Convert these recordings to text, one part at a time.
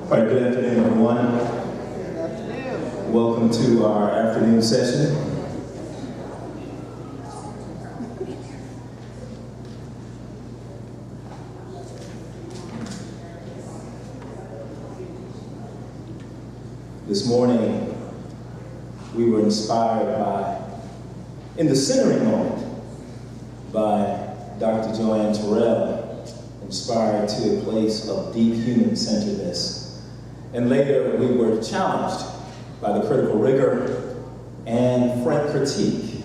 All right, good afternoon, everyone. Good afternoon. Welcome to our afternoon session. This morning, we were inspired by, in the centering moment, by Dr. Joanne Terrell, inspired to a place of deep human-centeredness. And later, we were challenged by the critical rigor and frank critique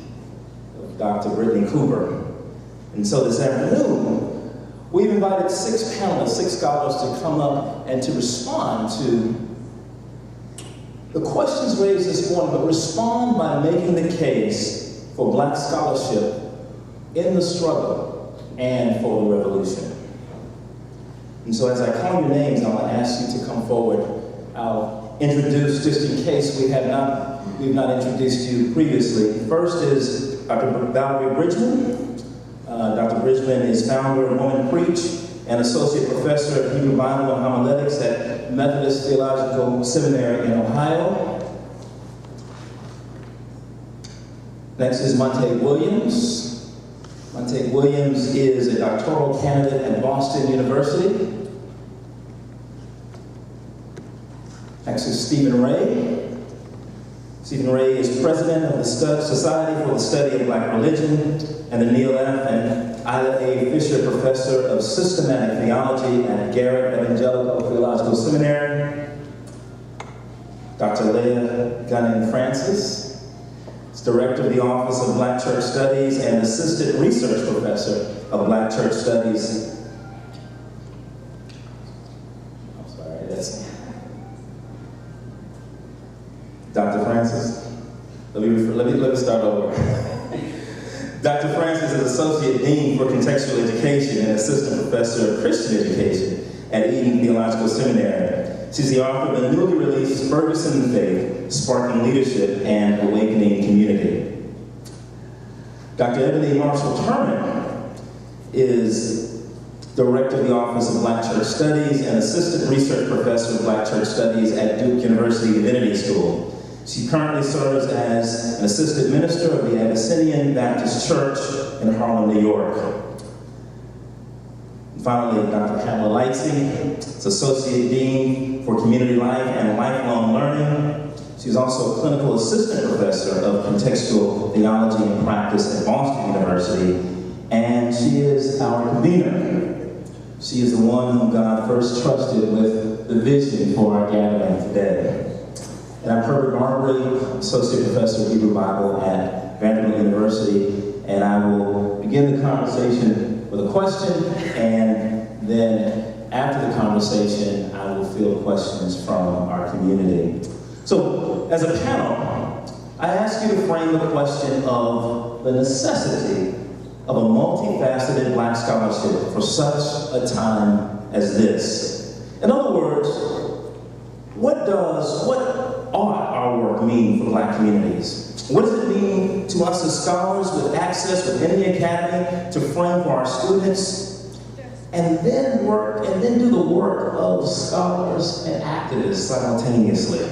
of Dr. Brittany Cooper. And so this afternoon, we've invited 6 panelists, 6 scholars to come up and to respond to the questions raised this morning, but respond by making the case for Black scholarship in the struggle and for the revolution. And so as I call your names, I'll ask you to come forward. I'll introduce, just in case we've not introduced you previously. First is Dr. Valerie Bridgman. Dr. Bridgman is founder of Women Preach and associate professor of Hebrew Bible and homiletics at Methodist Theological Seminary in Ohio. Next is Monte Williams. Monte Williams is a doctoral candidate at Boston University. Next is Stephen Ray. Stephen Ray is president of the Society for the Study of Black Religion and the Neil F. and Ida A. Fisher Professor of Systematic Theology at Garrett Evangelical Theological Seminary. Dr. Leah Gunning Francis is director of the Office of Black Church Studies and assistant research professor of Black Church Studies. I'm sorry, that's Dr. Francis. Let me start over. Dr. Francis is Associate Dean for Contextual Education and Assistant Professor of Christian Education at Eden Theological Seminary. She's the author of the newly released Ferguson Faith, Sparking Leadership and Awakening Community. Dr. Ebony Marshall-Turman is Director of the Office of Black Church Studies and Assistant Research Professor of Black Church Studies at Duke University Divinity School. She currently serves as an assistant minister of the Abyssinian Baptist Church in Harlem, New York. And finally, Dr. Pamela Lightsey is Associate Dean for Community Life and Lifelong Learning. She's also a clinical assistant professor of contextual theology and practice at Boston University, and she is our convener. She is the one whom God first trusted with the vision for our gathering today. And I'm Herbert Marbury, Associate Professor of Hebrew Bible at Vanderbilt University, and I will begin the conversation with a question, and then after the conversation, I will field questions from our community. So, as a panel, I ask you to frame the question of the necessity of a multifaceted Black scholarship for such a time as this. In other words, what ought our work mean for Black communities? What does it mean to us as scholars with access within the academy to frame for our students? And then do the work of scholars and activists simultaneously.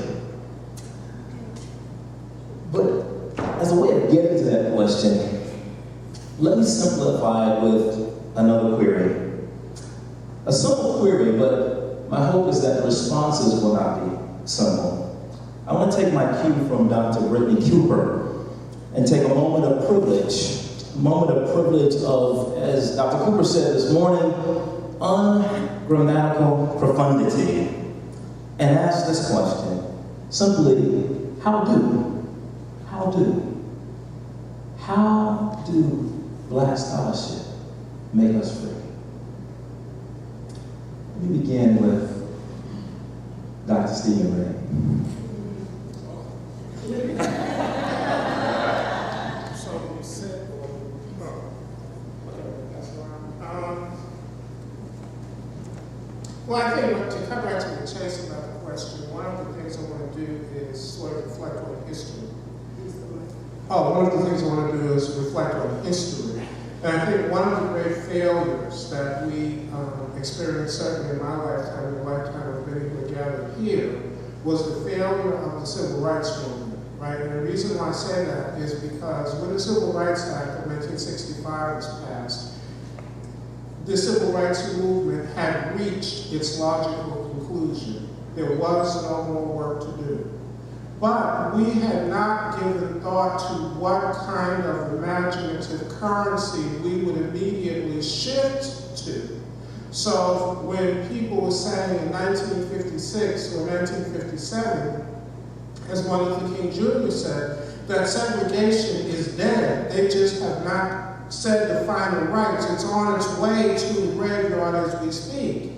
But as a way of getting to that question, let me simplify it with another query. A simple query, but my hope is that the responses will not be simple. I want to take my cue from Dr. Brittany Cooper and take a moment of privilege of, as Dr. Cooper said this morning, ungrammatical profundity, and ask this question, simply, how do Black scholarship make us free? Let me begin with Dr. Stephen Ray. Well, I think to come back to the chase about the question, one of the things I want to do is sort of reflect on history. One of the things I want to do is reflect on history. And I think one of the great failures that we experienced, certainly in my lifetime, and the lifetime of many who are gathered here was the failure of the Civil Rights Movement, right? And the reason why I say that is because when the Civil Rights Act of 1965 was passed, the Civil Rights Movement had reached its logical conclusion. There was no more work to do. But we had not given thought to what kind of imaginative currency we would immediately shift to. So when people were saying in 1956 or 1957, as Martin Luther King Jr. said, that segregation is dead, they just have not said the final rights. It's on its way to the graveyard as we speak.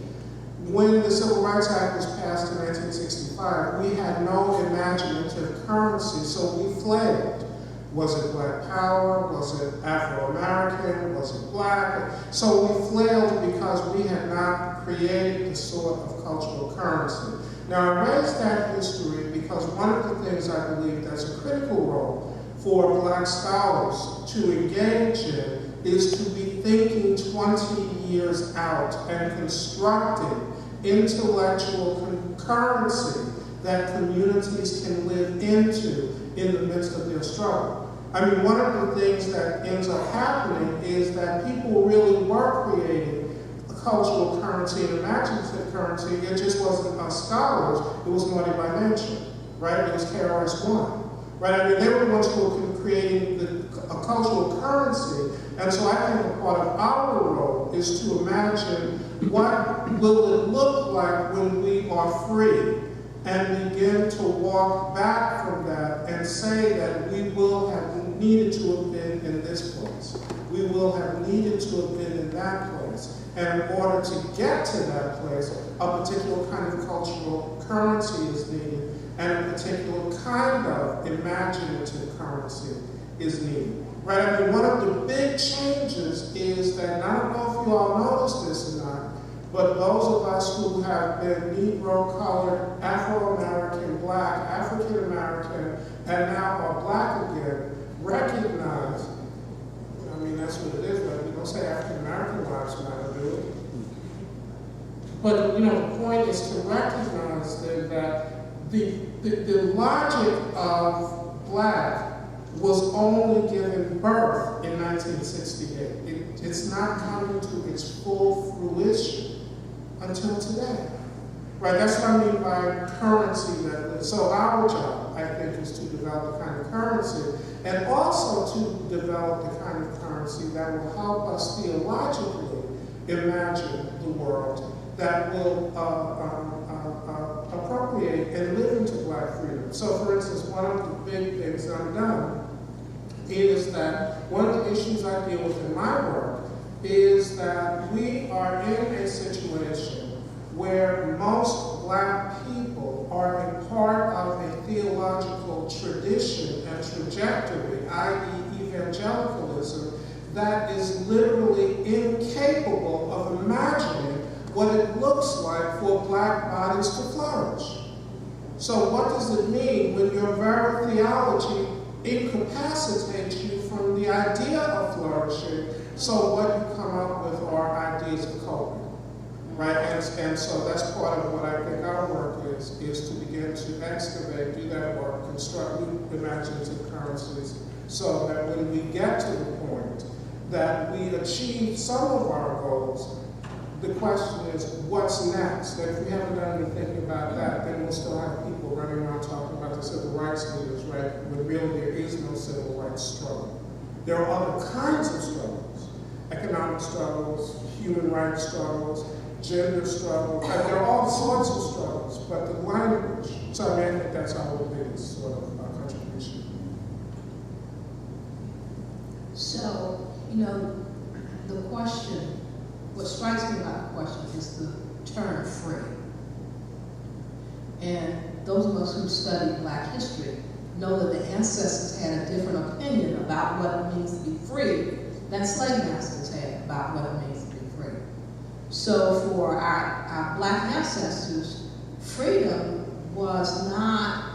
When the Civil Rights Act was passed in 1965, we had no imaginative currency, so we flailed. Was it Black Power? Was it Afro-American? Was it Black? So we flailed because we had not created the sort of cultural currency. Now, I raise that history because one of the things I believe that's a critical role for Black scholars to engage in is to be thinking 20 years out and constructing intellectual currency that communities can live into in the midst of their struggle. I mean, one of the things that ends up happening is that people really were creating a cultural currency and imaginative currency. It just wasn't us scholars, it was Naughty by Nature, right? It was KRS-One, right? I mean, they were the ones who were creating a cultural currency. And so I think a part of our role is to imagine what will it look like when we are free, and begin to walk back from that and say that we will have needed to have been in this place. We will have needed to have been in that place. And in order to get to that place, a particular kind of cultural currency is needed, and a particular kind of imaginative currency is needed. Right? I mean, one of the big changes is that, and I don't know if you all noticed this or not, but those of us who have been Negro, colored, Afro-American, Black, African-American, and now are Black again, recognize, I mean, that's what it is, but we don't say African-American lives matter, do it. But, you know, the point is to recognize that the logic of Black was only given birth in 1968. It's not coming to its full fruition until today. Right, that's what I mean by currency. So our job, I think, is to develop the kind of currency, and also to develop the kind of currency that will help us theologically imagine the world that will appropriate and live into Black freedom. So for instance, one of the big things that I've done is that one of the issues I deal with in my work is that we are in a situation where most Black people are a part of a theological tradition and trajectory, i.e. evangelicalism, that is literally incapable of imagining what it looks like for Black bodies to flourish. So what does it mean when your very theology incapacitates you from the idea of flourishing? So what you come up with are ideas of coping, right? And so that's part of what I think our work is to begin to excavate, do that work, construct new imaginative currencies, so that when we get to the point that we achieve some of our goals, the question is, what's next? And if we haven't done anything about that, then we'll still have people running around talking about the civil rights leaders, right? When really there is no civil rights struggle. There are other kinds of struggles: economic struggles, human rights struggles, gender struggles. There are all sorts of struggles, but the language. So I think that's our biggest sort of contribution. So, you know, the question. What strikes me about the question is the term free. And those of us who study Black history know that the ancestors had a different opinion about what it means to be free than slave masters had about what it means to be free. So for our Black ancestors, freedom was not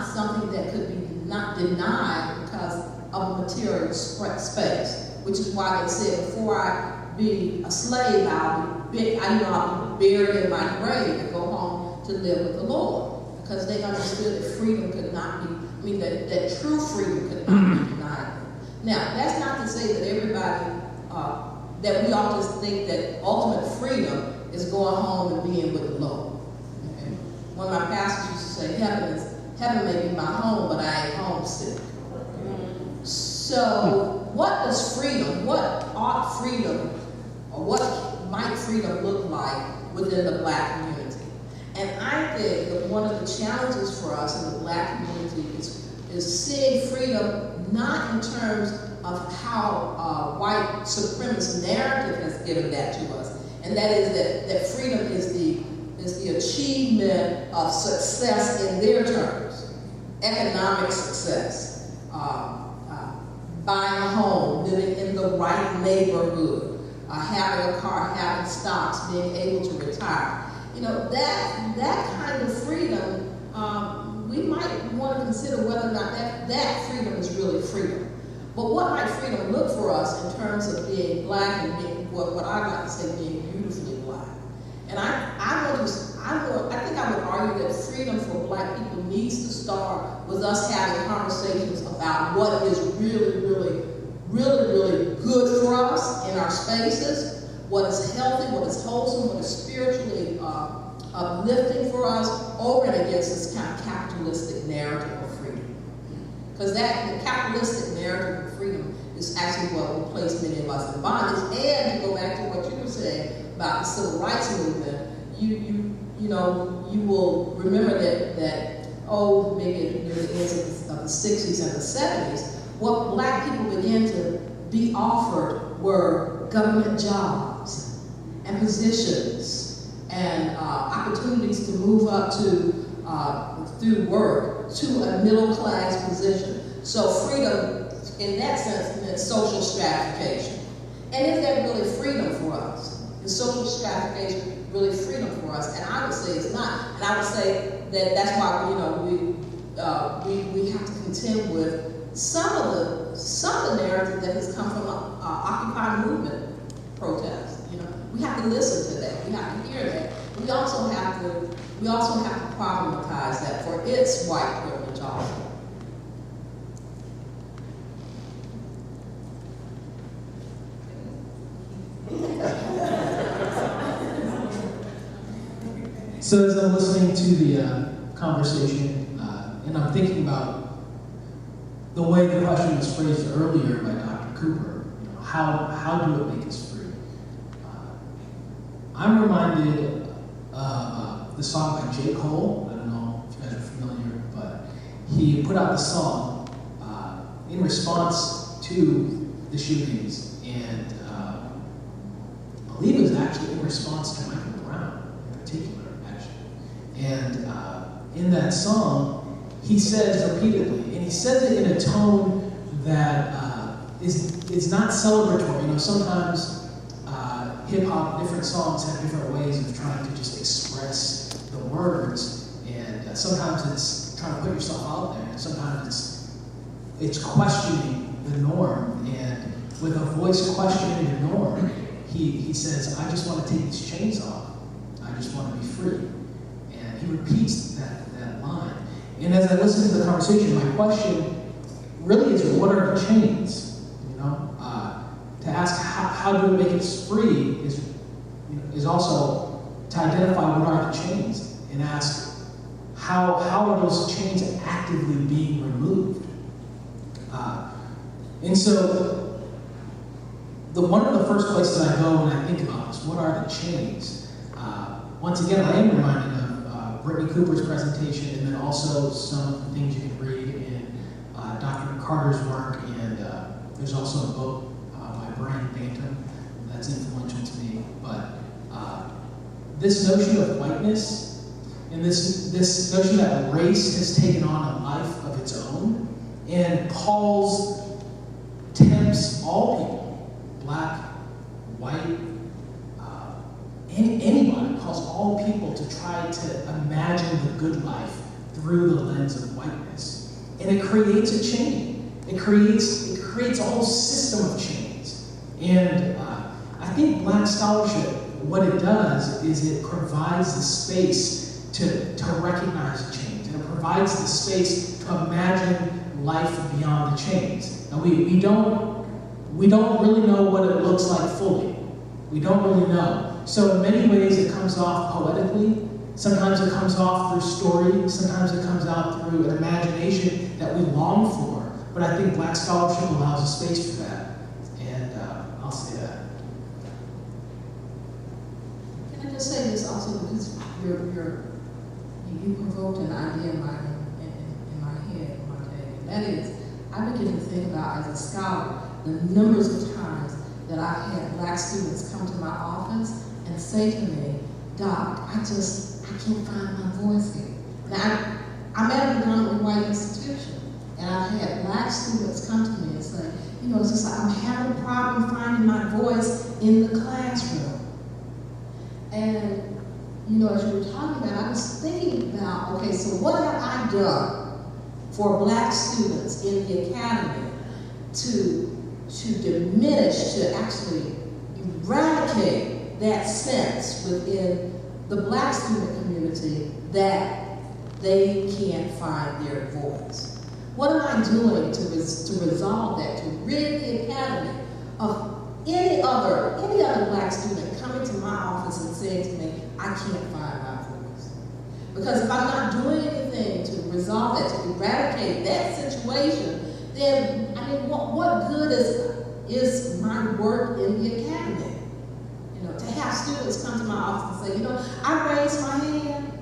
something that could be not denied because of material space, which is why they said, before I be a slave, I'll be buried in my grave and go home to live with the Lord, because they understood that freedom could not be, that true freedom could not be denied. Now, that's not to say that everybody, that we all just think that ultimate freedom is going home and being with the Lord. Okay? One of my pastors used to say, heaven may be my home, but I ain't homesick. So, what does freedom, what ought freedom, or what might freedom look like within the Black community? And I think that one of the challenges for us in the Black community is seeing freedom not in terms of how white supremacist narrative has given that to us, and that is that freedom is the achievement of success in their terms, economic success, buying a home, living in the right neighborhood, having a car, having stocks, being able to retire. That kind of freedom, we might want to consider whether or not that freedom is really freedom. But what might freedom look for us in terms of being Black and being what I like to say being beautifully Black? And I think I would argue that freedom for Black people needs to start with us having conversations about what is really, really, really, really good for us in our spaces, what is healthy, what is wholesome, what is spiritually uplifting for us, over and against this kind of capitalistic narrative of freedom. Because the capitalistic narrative of freedom is actually what will place many of us in bondage. And to go back to what you were saying about the civil rights movement, you will remember that maybe near the ends of the 60s and the 70s, what Black people began to be offered were government jobs and positions and opportunities to move up to through work to a middle class position. So freedom, in that sense, meant social stratification. And is that really freedom for us? Is social stratification really freedom for us? And I would say it's not. And I would say that that's why we have to contend with some of the narrative that has come from Occupy movement protests. We have to listen to that. We have to hear that. We also have to problematize that for its white privilege also. So as I'm listening to the conversation, and I'm thinking about the way the question was phrased earlier by Dr. Cooper, how do it make us free? I'm reminded of the song by J. Cole. I don't know if you guys are familiar, but he put out the song in response to the shootings, and I believe it was actually in response to Michael Brown in particular, actually. And in that song, he says repeatedly, and he says it in a tone that is not celebratory. Sometimes hip-hop, different songs have different ways of trying to just express the words, and sometimes it's trying to put yourself out there, and sometimes it's questioning the norm, and with a voice questioning the norm, he says, I just want to take these chains off. I just want to be free. And he repeats that line. And as I listen to the conversation, my question really is, what are the chains? To ask how do we make us free is also to identify what are the chains and ask how are those chains actively being removed. And so one of the first places I go when I think about this, what are the chains? Once again, I am reminded of Brittany Cooper's presentation, and then also some of the things you can read in Dr. Carter's work, and there's also a book by Brian Bantam that's influential to me. But this notion of whiteness, and this notion that race has taken on a life of its own, and tempts all people, Black, white, anybody, calls all people to try to imagine the good life through the lens of whiteness. And it creates a chain. It creates a whole system of chains. And I think Black scholarship, what it does is it provides the space to recognize the chains, and it provides the space to imagine life beyond the chains. Now we don't really know what it looks like fully. We don't really know. So in many ways it comes off poetically. Sometimes it comes off through story. Sometimes it comes out through an imagination that we long for. But I think Black scholarship allows a space for that. And I'll say that. Can I just say this also, because you provoked an idea in my head, and that is, I begin to think about, as a scholar, the numbers of times that I've had Black students come to my office and say to me, Doc, I can't find my voice here. Now, I'm at a predominantly white institution, and I've had Black students come to me and say, it's just like I'm having a problem finding my voice in the classroom. And, as you were talking about, I was thinking about, okay, so what have I done for Black students in the academy to diminish, to actually eradicate that sense within the Black student community that they can't find their voice? What am I doing to resolve that, to rid the academy of any other Black student coming to my office and saying to me, I can't find my voice? Because if I'm not doing anything to resolve that, to eradicate that situation, then, what good is my work in the academy? To have students come to my office and say, I raised my hand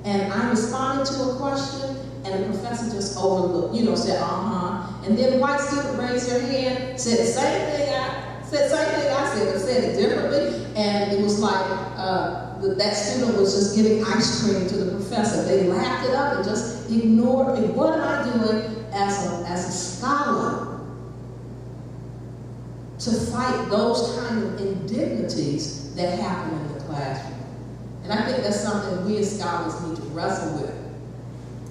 and I responded to a question and the professor just overlooked, said, and then the white student raised their hand, said the same thing I said, but said it differently, and it was like that student was just giving ice cream to the professor. They laughed it up and just ignored it. What am I doing as a scholar to fight those kind of indignities that happen in the classroom? And I think that's something we as scholars need to wrestle with,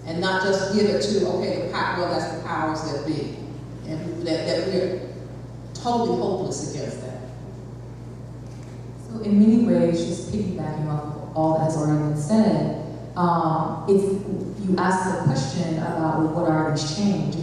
and not just give it to, that's the powers that be, and that we're totally hopeless against that. So in many ways, just piggybacking off of all that has already been said, if you ask the question about what are these change,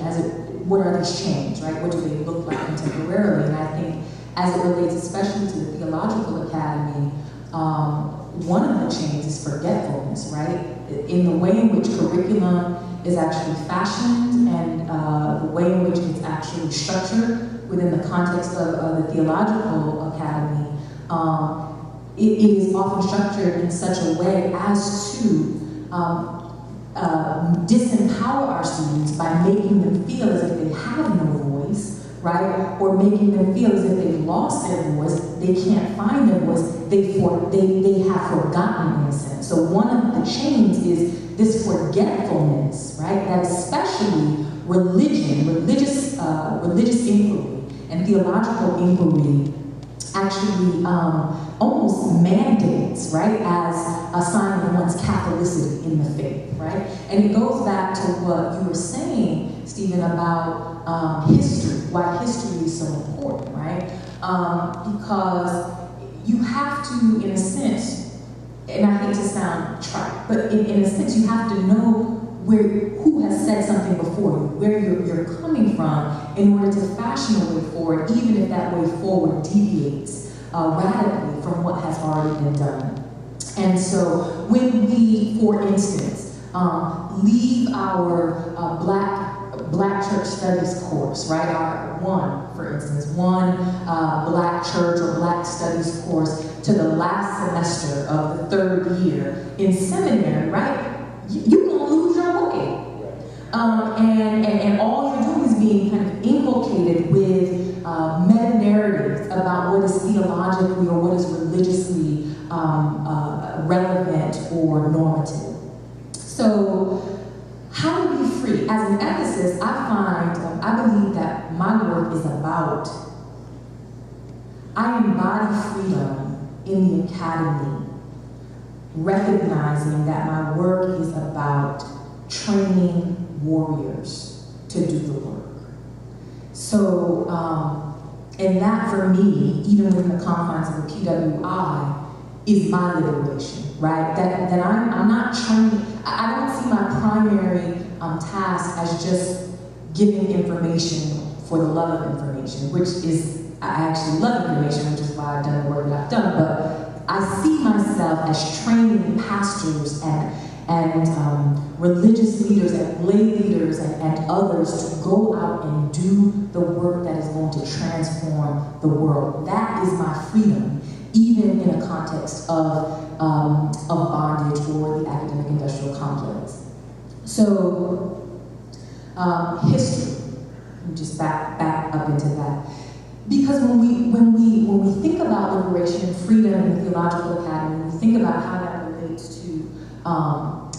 what are these change, right? What do they look like contemporarily? And I think as it relates especially to the Theological Academy, one of the changes is forgetfulness, right? In the way in which curriculum is actually fashioned and the way in which it's actually structured within the context of the Theological Academy, it is often structured in such a way as to disempower our students by making them feel as if they have no voice, right? Or making them feel as if they've lost their voice, they can't find their voice, they have forgotten in a sense. So one of the chains is this forgetfulness, right? That especially religious inquiry and theological inquiry actually almost mandates, right, as a sign of one's Catholicity in the faith, right? And it goes back to what you were saying, Stephen, about history, why history is so important, right? Because you have to, in a sense, and I hate to sound trite, but in a sense, you have to know who has said something before you, where you're coming from, in order to fashion a way forward, even if that way forward deviates radically from what has already been done. And so when we, for instance, leave our Black Church Studies course, right? For instance, one Black Church or Black Studies course to the last semester of the third year in seminary, right? You're gonna lose your way. And all you're doing is being kind of inculcated with meta-narratives about what is theologically or what is religiously relevant or normative. So, how to be free? As an ethicist, I believe that my work is about, I embody freedom in the academy, recognizing that my work is about training warriors to do the work. So, and that for me, even within the confines of the PWI, is my liberation. right? That I'm not trying, I don't see my primary task as just giving information for the love of information, which is, I actually love information, which is why I've done the work that I've done, but I see myself as training pastors and religious leaders and lay leaders and others to go out and do the work that is going to transform the world. That is my freedom, even in a context of bondage or the academic industrial complex. So, history. Let me just back up into that. Because when we think about liberation and freedom in the Theological Academy, we think about how that relates to our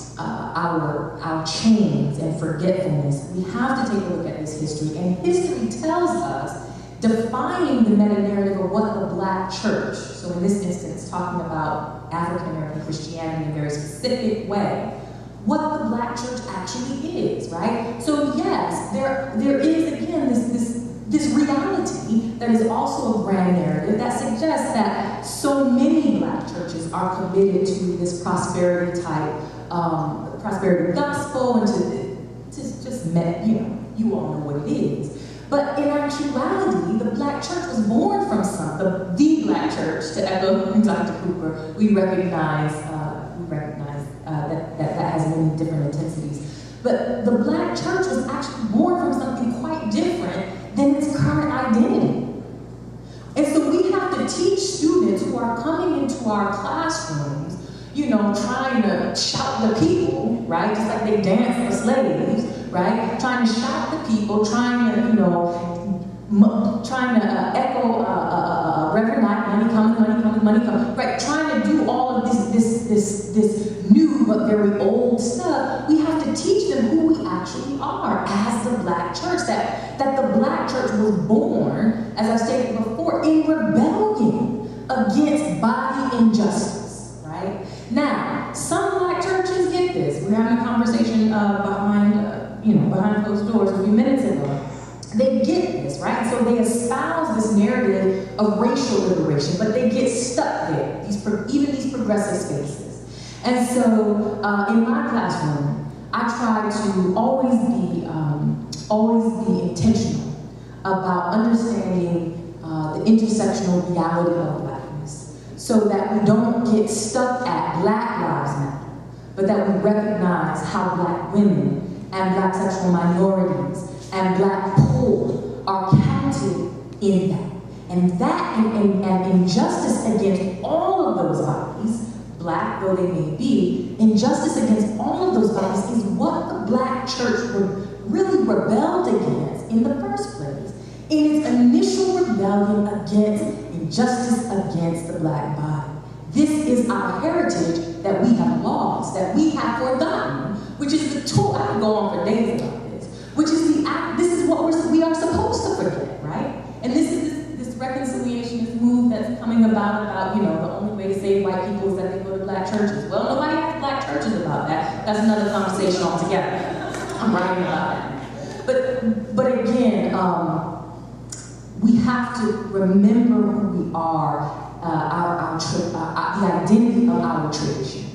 chains and forgetfulness, we have to take a look at this history. And history tells us, defining the meta-narrative of what the Black church, so in this instance, talking about African American Christianity in a very specific way, what the Black church actually is, right? So yes, there is again this reality that is also a grand narrative that suggests that so many Black churches are committed to this prosperity type, prosperity gospel, and to just you all know what it is. But in actuality, the Black church was born from the Black church, to echo Dr. Cooper, we recognize that has many different intensities. But the Black church was actually born from something quite different than its current identity. And so we have to teach students who are coming into our classrooms, trying to shout the people, right? Just like they dance for slaves, right? Trying to shout the people, trying to echo Reverend Knight, money coming, right? Trying to do all of this new but very old stuff. We have to teach them who we actually are as the Black church. That the Black church was born, as I stated before, in rebellion against body injustice, right? Now, some Black churches get this. We're having a conversation behind closed doors a few minutes ago. They get this, right? So they espouse this narrative of racial liberation, but they get stuck there, even these progressive spaces. And so in my classroom, I try to always be intentional about understanding the intersectional reality of Blackness, so that we don't get stuck at Black Lives Matter, but that we recognize how Black women and Black sexual minorities and Black poor are counted in that. And injustice against all of those bodies, Black though they may be, injustice against all of those bodies is what the Black church really rebelled against in the first place. In its initial rebellion against injustice against the Black body. This is our heritage that we have lost, that we have forgotten, which is the tool. I could go on for days about this, which is this is what we are supposed to forget, right? And this is this reconciliationist move that's coming about, the only way to save white people is that they go to Black churches. Well, nobody has Black churches about that. That's another conversation altogether. I'm writing about that. But again, we have to remember who we are, the identity of our tradition,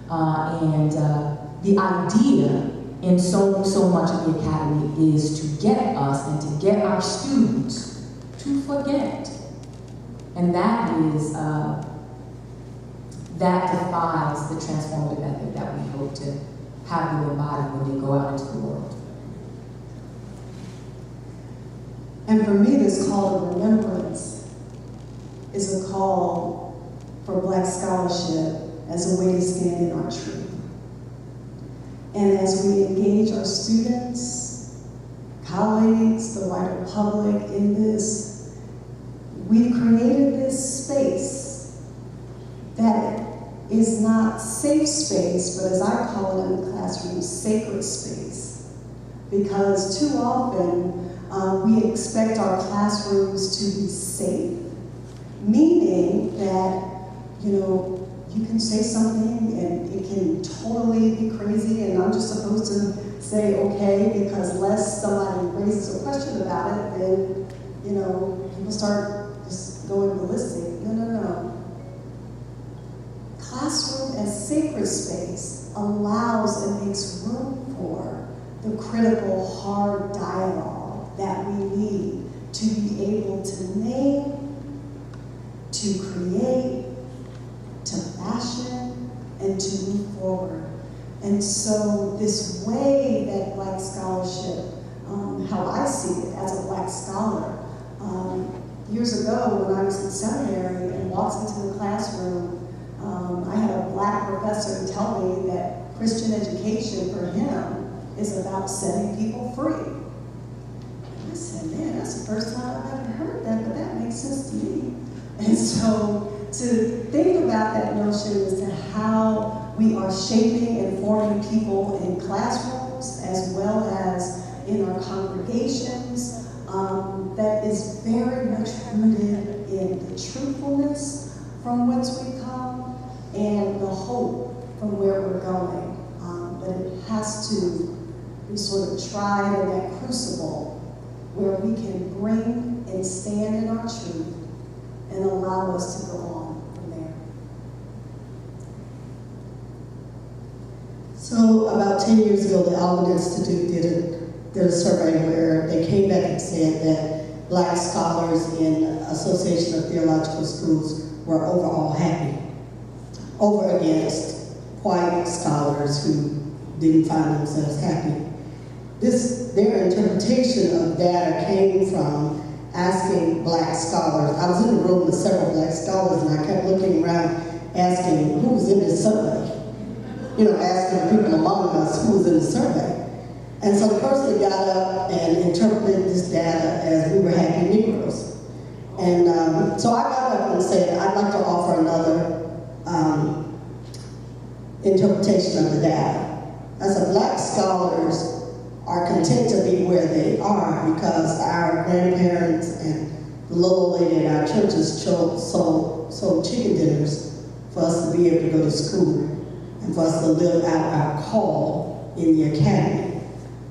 and the idea in so much of the academy is to get us and to get our students to forget, and that defies the transformative ethic that we hope to have them embody when they go out into the world. And for me, this call to remembrance is a call for Black scholarship as a way to stand in our truth. And as we engage our students, colleagues, the wider public in this, we've created this space that is not safe space, but as I call it in the classroom, sacred space. Because too often, we expect our classrooms to be safe, meaning that, you can say something and it can totally be crazy, and I'm just supposed to say okay, because lest somebody raises a question about it, then, people start just going ballistic. No. Classroom classroom as sacred space allows and makes room for the critical, hard dialogue that we need to be able to name, to create, to fashion, and to move forward. And so this way that Black scholarship, how I see it as a Black scholar, years ago when I was in seminary and walked into the classroom, I had a Black professor tell me that Christian education for him is about setting people free. And I said, man, that's the first time I've ever heard that, but that makes sense to me. And so to think about that notion as to how we are shaping and forming people in classrooms as well as in our congregations, that is very much rooted in the truthfulness from whence we come and the hope from where we're going. But it has to be sort of tried in that crucible where we can bring and stand in our truth and allow us to go on from there. So about 10 years ago, the Alvin Institute did a survey where they came back and said that Black scholars in Association of Theological Schools were overall happy, over against white scholars who didn't find themselves happy. Their interpretation of data came from asking Black scholars. I was in a room with several Black scholars, and I kept looking around asking who was in this survey. Asking people among us who was in the survey. And so the person got up and interpreted this data as we were happy Negroes. And so I got up and said, I'd like to offer another interpretation of the data. I said, Black scholars are content to be where they are because our grandparents and the little lady at our churches sold chicken dinners for us to be able to go to school and for us to live out our call in the academy.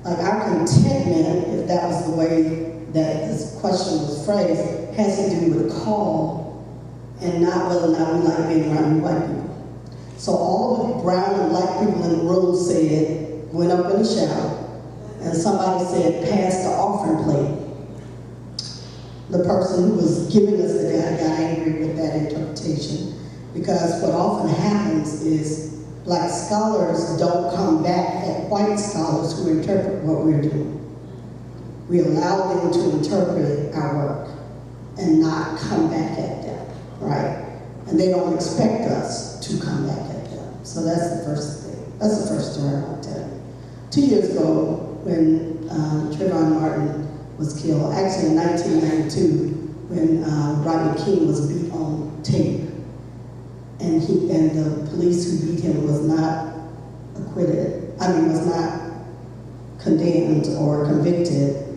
Like our contentment, if that was the way that this question was phrased, has to do with call and not whether or not we like being around white people. So all the brown and Black people in the room said, went up in the shower, and somebody said, pass the offering plate. The person who was giving us the data got angry with that interpretation because what often happens is Black scholars don't come back at white scholars who interpret what we're doing. We allow them to interpret our work and not come back at them, right? And they don't expect us to come back at them. So that's the first thing. That's the first story I want to tell you. 2 years ago, when Trayvon Martin was killed, actually in 1992, when Rodney King was beat on tape, and the police who beat him was not was not condemned or convicted.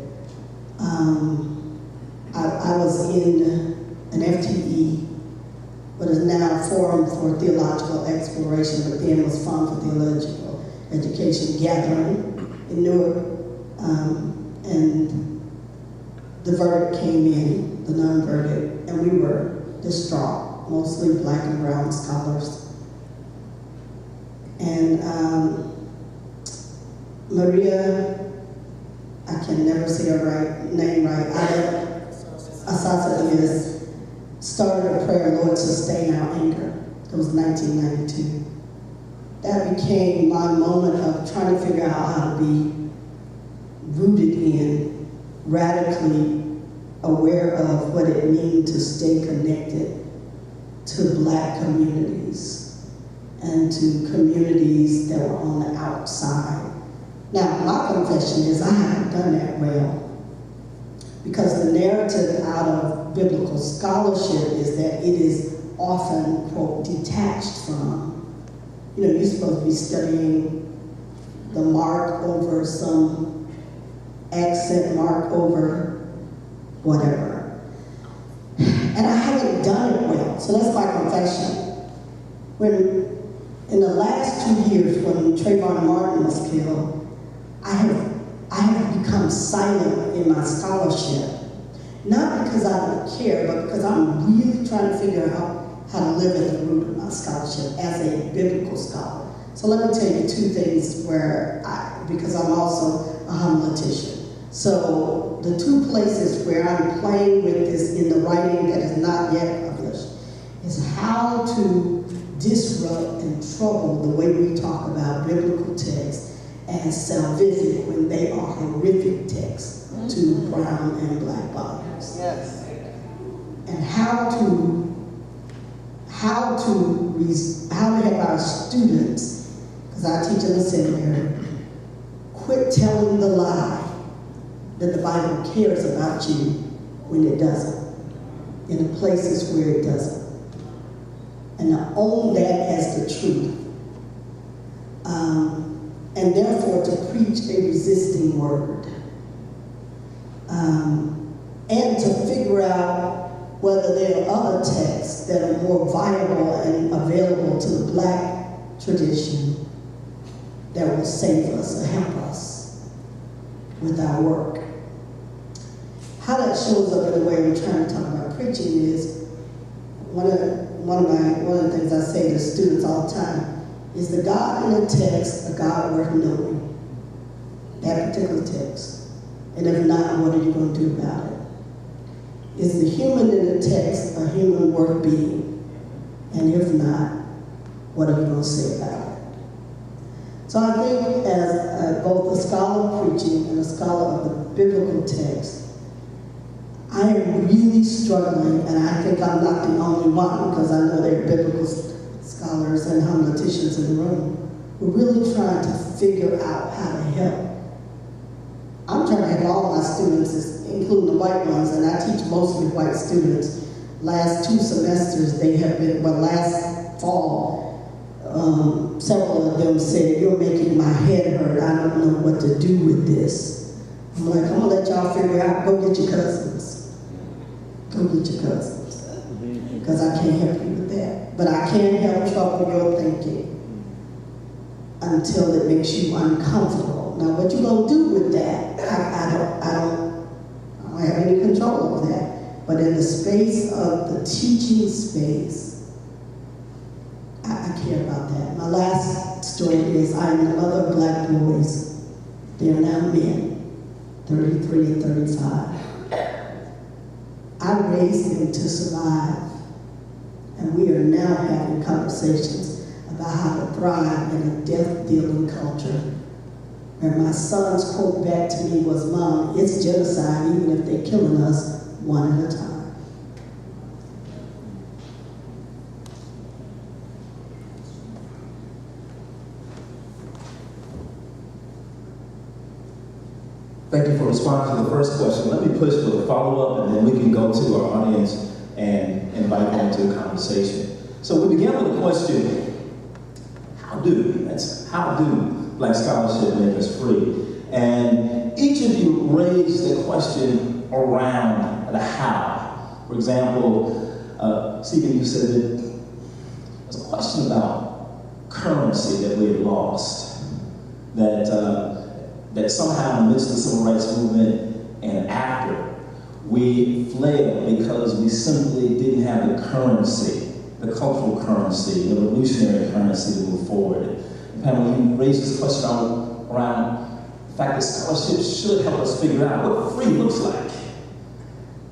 I was in an FTE, what is now Forum for Theological Exploration, but then was Fund for Theological Education gathering in Newark, and the verdict came in, the non-verdict, and we were distraught, mostly Black and brown scholars. And Maria, I can never say her name right, Asasa started a prayer, Lord, sustain our anger. It was 1992. That became my moment of trying to figure out how to be rooted in, radically aware of what it means to stay connected to Black communities and to communities that were on the outside. Now, my confession is I haven't done that well, because the narrative out of biblical scholarship is that it is often, quote, detached from. You're supposed to be studying the mark over some accent mark over whatever. And I haven't done it well, so that's my confession. In the last 2 years, when Trayvon Martin was killed, I have become silent in my scholarship. Not because I don't care, but because I'm really trying to figure out how to live at the root of my scholarship as a biblical scholar. So let me tell you two things because I'm also a homiletician. So the two places where I'm playing with this in the writing that is not yet published is how to disrupt and trouble the way we talk about biblical texts as salvific when they are horrific texts to brown and black bodies. Yes. And how to have our students, because I teach in the seminary, quit telling the lie that the Bible cares about you when it doesn't, in the places where it doesn't. And to own that as the truth. And therefore to preach a resisting word. And to figure out whether there are other texts that are more viable and available to the black tradition that will save us or help us with our work. How that shows up in the way I'm trying to talk about preaching is one of the things I say to students all the time is the God in the text a God worth knowing, that particular text. And if not, what are you going to do about it? Is the human in the text a human worth being? And if not, what are you going to say about it? So I think as both a scholar of preaching and a scholar of the biblical text, I am really struggling, and I think I'm not the only one, because I know there are biblical scholars and homileticians in the room, who are really trying to figure out how to help. I'm trying to help all my students, including the white ones, and I teach mostly white students. Last 2 semesters, they have been, last fall, several of them said, "You're making my head hurt. I don't know what to do with this." I'm like, I'm gonna let y'all figure out, go get your cousins. Go get your cousins. Because I can't help you with that. But I can help trouble your thinking until it makes you uncomfortable. Now, what you gonna do with that, I don't have any control over that. But in the space of the teaching space, I care about that. My last story is I am the mother of black boys. They are now men, 33 and 35. I raised them to survive. And we are now having conversations about how to thrive in a death-dealing culture. And my son's quote back to me was, "Mom, it's genocide even if they're killing us one at a time." Thank you for responding to the first question. Let me push for the follow-up, and then we can go to our audience and invite them into a conversation. So we began with a question, how do black scholarship make us free? And each of you raised the question around the how. For example, Stephen, you said that there's a question about currency that we have lost, that somehow in the midst of the civil rights movement and after, we fled because we simply didn't have the currency, the cultural currency, the revolutionary currency to move forward. And Pamela, you raised this question around the fact that scholarship should help us figure out what free looks like.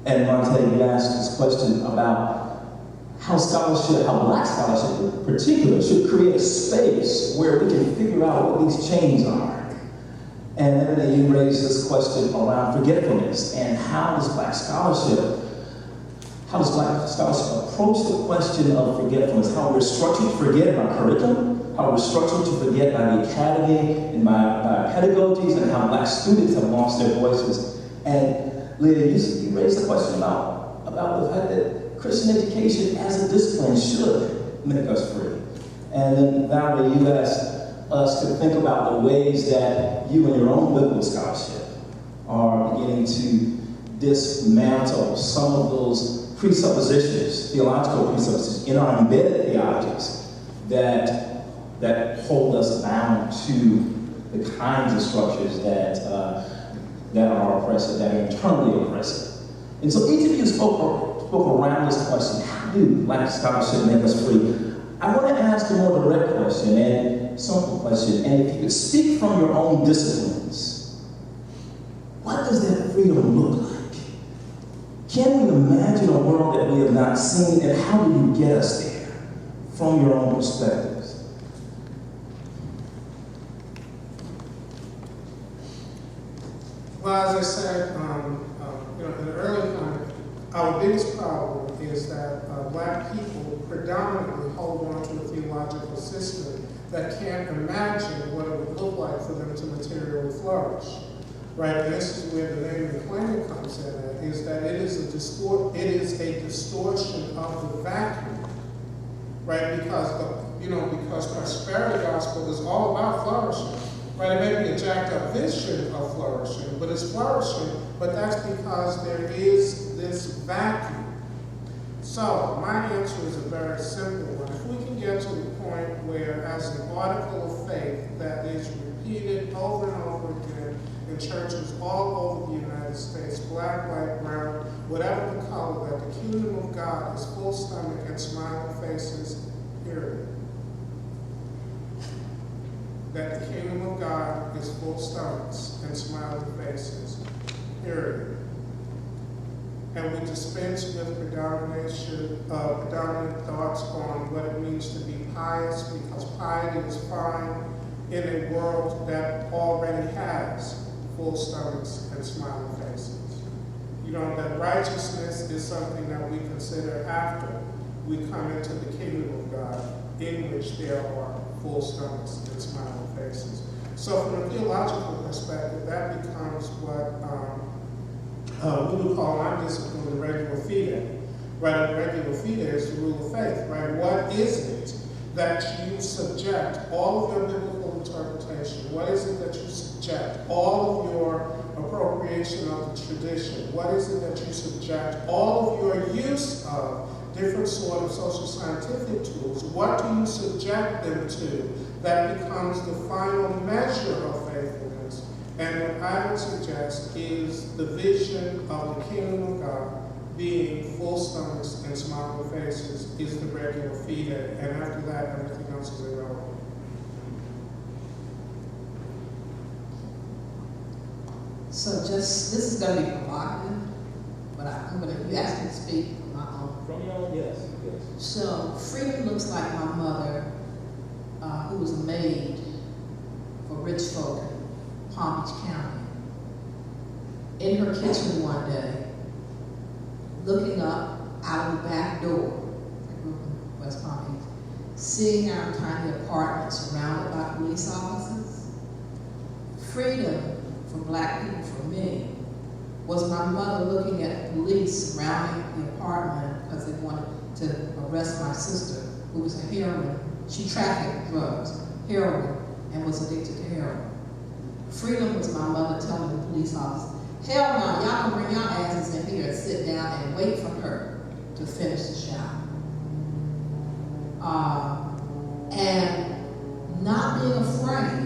And Monte, you asked this question about how black scholarship in particular, should create a space where we can figure out what these chains are. And then you raised this question around forgetfulness and how does black scholarship approach the question of forgetfulness, how we're structured to forget in our curriculum, how we're structured to forget by the academy and by pedagogies, and how black students have lost their voices. And Lydia, you raised the question about the fact that Christian education as a discipline should make us free. And then Valerie, you asked us to think about the ways that you and your own biblical scholarship are beginning to dismantle some of those presuppositions, theological presuppositions in our embedded theologies that hold us bound to the kinds of structures that are oppressive, that are internally oppressive. And so each of you spoke spoke around this question, how do Black scholarship make us free? I want to ask a more direct question and simple question, and if you could speak from your own disciplines, what does that freedom look like? Can we imagine a world that we have not seen, and how do you get us there from your own perspectives? Well, as I said, in the early time, our biggest problem is that Black people predominantly hold on to a theological system that can't imagine what it would look like for them to materially flourish. Right, and this is where the naming and claiming comes in, is that it is a distortion of the vacuum, right? Because prosperity gospel is all about flourishing, right? It may be a jacked up vision of flourishing, but it's flourishing, but that's because there is this vacuum. So my answer is a very simple one. If we can get to the point where, as an article of faith that is repeated over and over again in churches all over the United States, black, white, brown, whatever the color, that the kingdom of God is full stomach and smiling faces, period. That the kingdom of God is full stomachs and smiling faces, period. And we dispense with predominant thoughts on what it means to be pious, because piety is fine in a world that already has full stomachs and smiling faces. That righteousness is something that we consider after we come into the kingdom of God, in which there are full stomachs and smiling faces. So from a theological perspective, that becomes what we would call our discipline the regular fide. Right, the regular fide is the rule of faith, right? What is it that you subject all of your biblical interpretation? What is it that you subject all of your appropriation of the tradition? What is it that you subject all of your use of different sort of social scientific tools? What do you subject them to that becomes the final measure of faithfulness? And what I would suggest is the vision of the kingdom of God being full stomachs and smiling faces is the regular fide, and after that, everything else is irrelevant. So this is going to be provocative, but you asked me to speak from my own. From your own, yes. So freedom looks like my mother, who was a maid for rich folk in Palm Beach County, in her kitchen one day, looking up out of the back door, I grew up in West Palm Beach, seeing our tiny apartment surrounded by police officers. Freedom for Black people, for me, was my mother looking at police surrounding the apartment because they wanted to arrest my sister, who was a heroin. She trafficked drugs, heroin, and was addicted to heroin. Freedom was my mother telling the police officers, hell no, y'all can bring y'all asses in here and sit down and wait for her to finish the shower. And not being afraid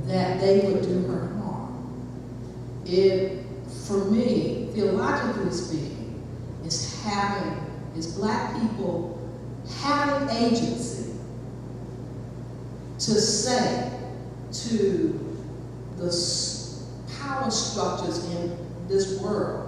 that they would do her harm. It, for me, theologically speaking, is Black people having agency to say to the power structures in this world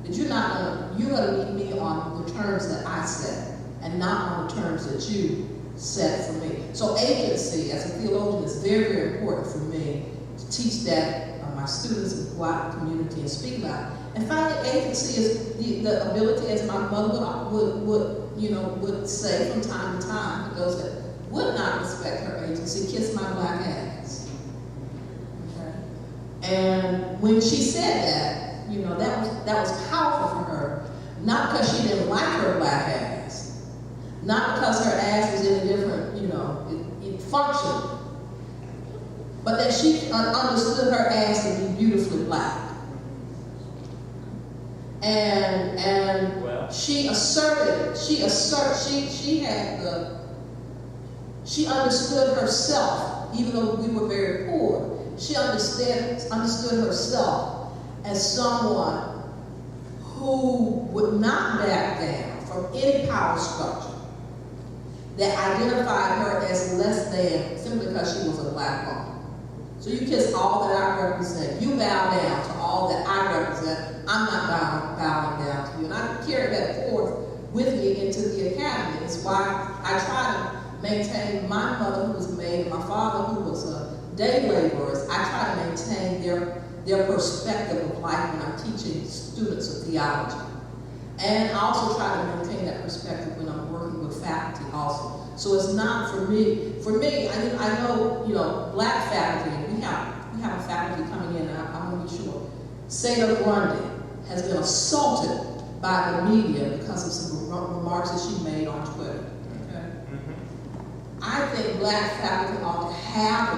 that you're going to meet me on the terms that I set and not on the terms that you set for me. So agency as a theologian is very, very important for me to teach that my students and go out in the community and speak about it. And finally, agency is the ability, as my mother would say from time to time, for those that would not respect her agency, kiss my Black ass. Okay? And when she said that, that was powerful for her, not because she didn't like her Black ass, not because her ass was in a different, function, but that she understood her ass to be beautifully Black. And well, she understood herself, even though we were very poor, she understood herself as someone who would not back down from any power structure that identified her as less than simply because she was a black woman. So you kiss all that I represent. You bow down to all that I represent. I'm not bowing down to you. And I carry that forth with me into the academy. It's why I try to maintain my mother, who was a maid, and my father, who was a day laborer. I try to maintain their perspective of life when I'm teaching students of theology. And I also try to maintain that perspective when I'm working with faculty also. So it's not for me. For me, I know, black faculty, and we have a faculty coming in, and I want to be sure. Seda Grundy has been assaulted by the media because of some remarks that she made on Twitter. Okay? I think black faculty ought to have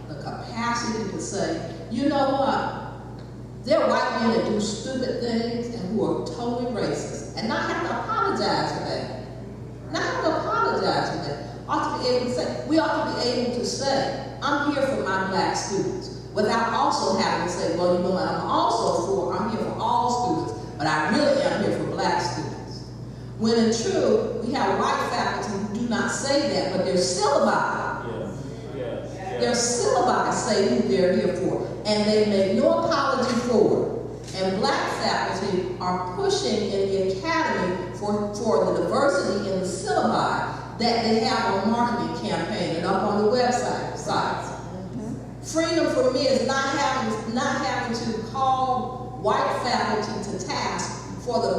the capacity to say, you know what? There are white men that do stupid things and who are totally racist, and not have to apologize for that. Not have to apologize for that. Ought to be able to say, we ought to be able to say, I'm here for my black students, without also having to say, well, you know what, I'm here for all students, but I really am here for black students. When in truth, we have white faculty who do not say that, but their syllabi, their syllabi say who they're here for, and they make no apology for it. And black faculty are pushing in the academy for the diversity in the syllabi that they have on marketing campaign and up on the website sites. Freedom for me is not having to call white faculty to task for the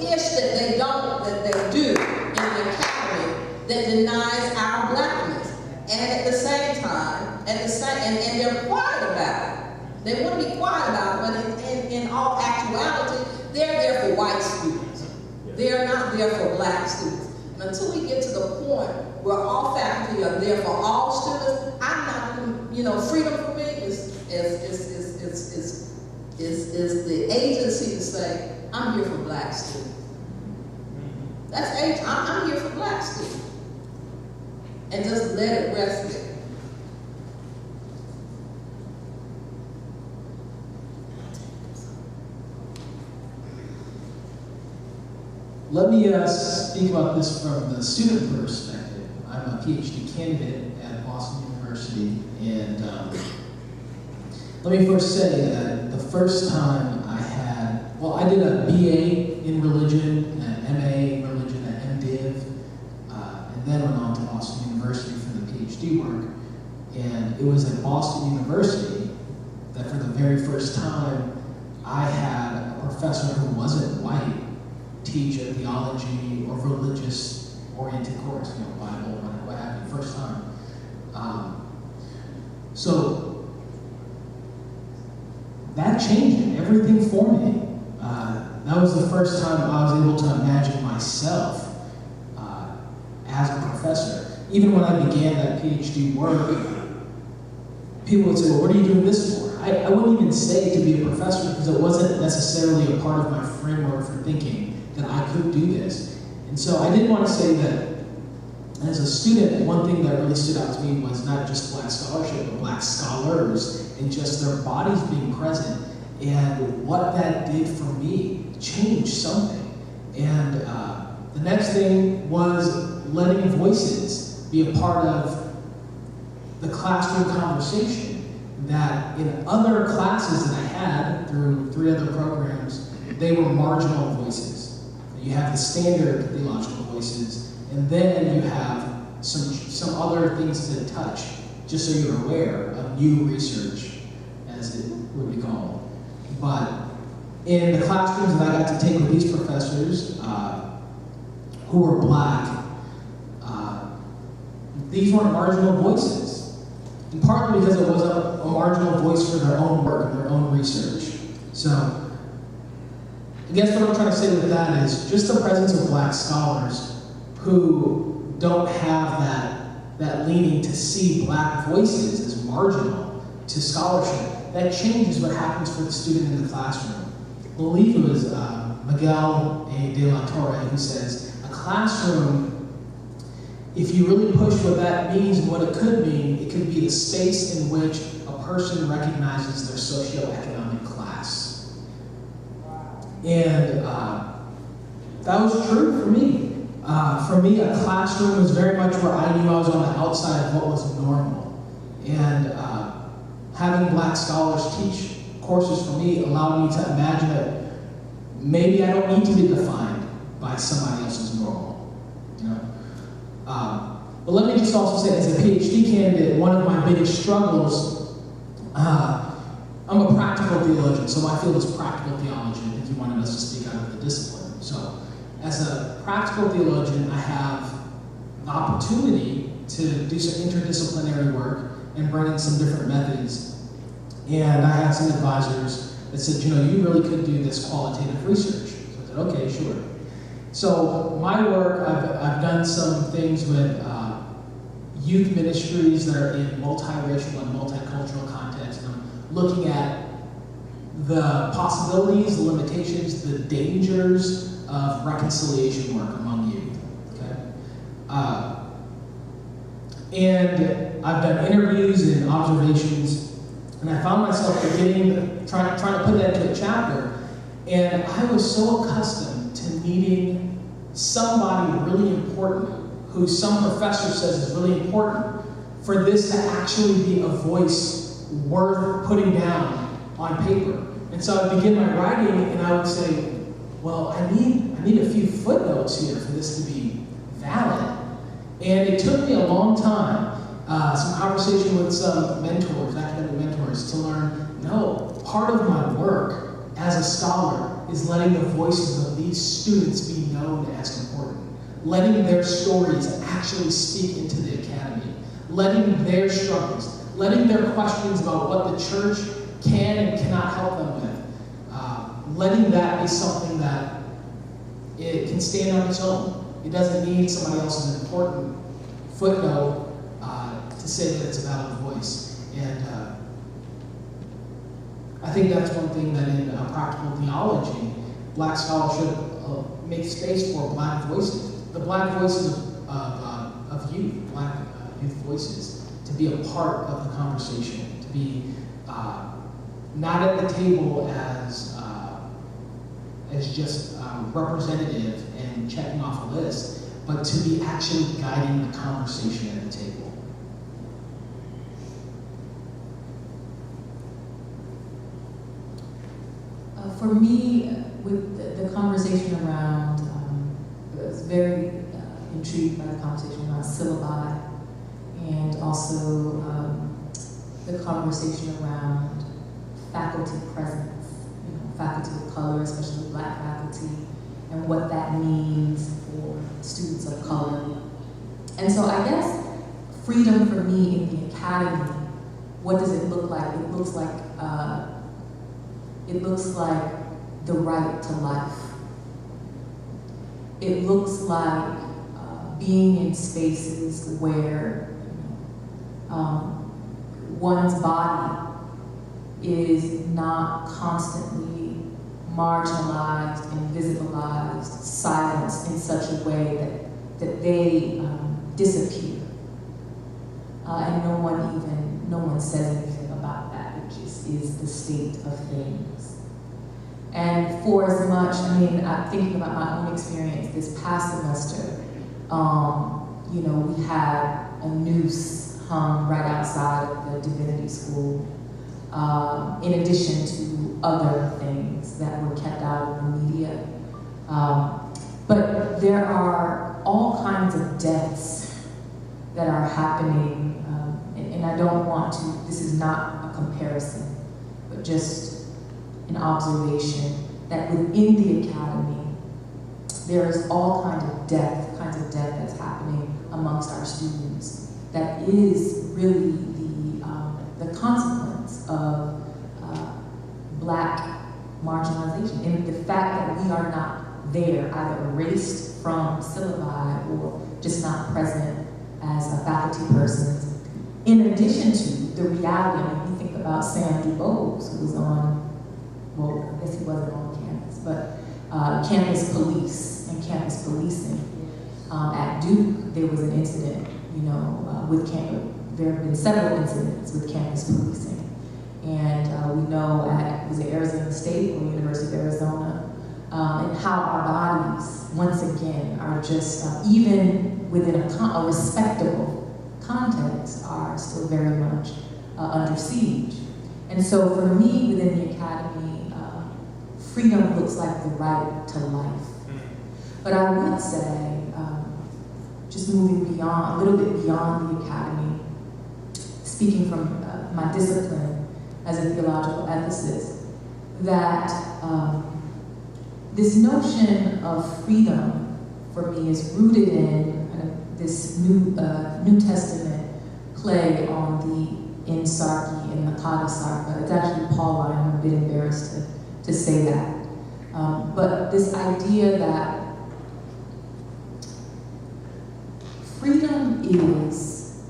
ish that they do in the academy that denies our blackness. And at the same time, and they're quiet about it. They want to be quiet about it, but in all actuality, they're there for white students. They're not there for black students. And until we get to the point where all faculty are there for all students, I'm not, freedom for me is the agency to say, I'm here for black students. That's I'm here for black students. And just let it rest there. Let me speak about this from the student perspective. I'm a PhD candidate at Boston University, and let me first say that the first time I did a BA in religion, an MA in religion, an MDiv, and then went on to Boston University for the PhD work. And it was at Boston University that for the very first time I had a professor who wasn't white teach a theology or religious-oriented course, Bible, what have you, first time. So that changed everything for me. That was the first time I was able to imagine myself as a professor. Even when I began that PhD work, people would say, well, what are you doing this for? I wouldn't even say to be a professor because it wasn't necessarily a part of my framework for thinking that I could do this. And so I did want to say that as a student, one thing that really stood out to me was not just black scholarship, but black scholars and just their bodies being present. And what that did for me changed something. And the next thing was letting voices be a part of the classroom conversation. That in other classes that I had through 3 other programs, they were marginal voices. You have the standard theological voices, and then you have some other things to touch, just so you're aware of new research, as it would be called. But in the classrooms that I got to take with these professors, who were black, these weren't marginal voices. And partly because it was a marginal voice for their own work and their own research. So, I guess what I'm trying to say with that is just the presence of black scholars who don't have that leaning to see black voices as marginal to scholarship. That changes what happens for the student in the classroom. I believe it was Miguel A. de la Torre who says, a classroom, if you really push what that means and what it could mean, it could be the space in which a person recognizes their socioeconomic class. And that was true for me. For me, a classroom was very much where I knew I was on the outside of what was normal. And having black scholars teach courses for me allowed me to imagine that maybe I don't need to be defined by somebody else's normal. You know? But let me just also say, as a PhD candidate, one of my biggest struggles, I'm a practical theologian, so my field is practical theology. I think you wanted us to speak out of the discipline. So, as a practical theologian, I have the opportunity to do some interdisciplinary work and bring in some different methods. And I had some advisors that said, you know, you really could do this qualitative research. So I said, okay, sure. So my work, I've done some things with youth ministries that are in multiracial and multicultural contexts. And I'm looking at the possibilities, the limitations, the dangers of reconciliation work among youth. Okay? And I've done interviews and observations, and I found myself trying to put that into a chapter, and I was so accustomed to needing somebody really important, who some professor says is really important, for this to actually be a voice worth putting down on paper. And so I'd begin my writing, and I would say, well, I need a few footnotes here for this to be valid. And it took me a long time, some conversation with some mentors, academic mentors, to learn, no, part of my work as a scholar is letting the voices of these students be known as important, letting their stories actually speak into the academy, letting their struggles, letting their questions about what the church can and cannot help them with, letting that be something that it can stand on its own. It doesn't need somebody else's important footnote to say that it's a valid voice. And I think that's one thing that in practical theology, black scholarship makes space for black voices. The black voices of youth, black youth voices, to be a part of the conversation, to be not at the table as just representative and checking off a list, but to be actually guiding the conversation at the table. For me, with the conversation around, I was very intrigued by the conversation around syllabi, and also the conversation around faculty presence, you know, faculty of color, especially black faculty, and what that means for students of color. And so I guess freedom for me in the academy, what does it look like? It looks like the right to life. It looks like being in spaces where one's body is not constantly marginalized, invisibilized, silenced in such a way that they disappear. And no one says anything about that. It just is the state of things. And for as much, I'm thinking about my own experience this past semester, we had a noose hung right outside of the divinity school, in addition to other things that were kept out of the media. But there are all kinds of deaths that are happening, and I don't want to, this is not a comparison, but just an observation that within the academy, there is all kinds of death that's happening amongst our students that is really the consequence of black marginalization, and the fact that we are not there, either erased from syllabi or just not present as a faculty person. In addition to the reality, you think about Sam DuBose, who was I guess he wasn't on campus, but campus police and campus policing. At Duke, there was an incident, with campus. There have been several incidents with campus policing. And we know was it Arizona State or University of Arizona, and how our bodies, once again, are just, even within a respectable context, are still very much under siege. And so for me, within the academy, freedom looks like the right to life. But I would say, just moving beyond, a little bit beyond the academy, speaking from my discipline as a theological ethicist, that this notion of freedom for me is rooted in this New Testament play on the Insarki and the Kagasarka. It's actually Pauline. I'm a bit embarrassed to say that. But this idea that freedom is,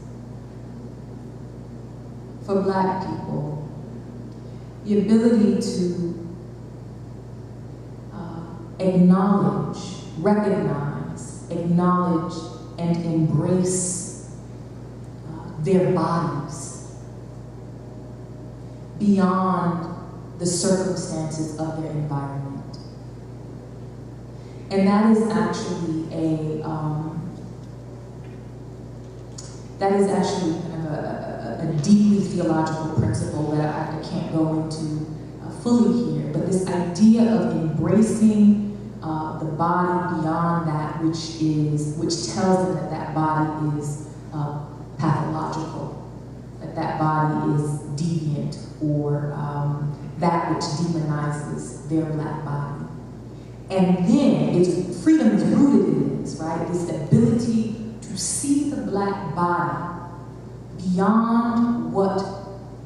for Black people, the ability to acknowledge, recognize, acknowledge, and embrace their bodies beyond the circumstances of their environment. And that is actually kind of a deeply theological principle that I can't go into fully here, but this idea of embracing the body beyond that which tells them that that body is pathological, that body is deviant, or that which demonizes their Black body. And then freedom is rooted in this, right? This ability to see the Black body beyond what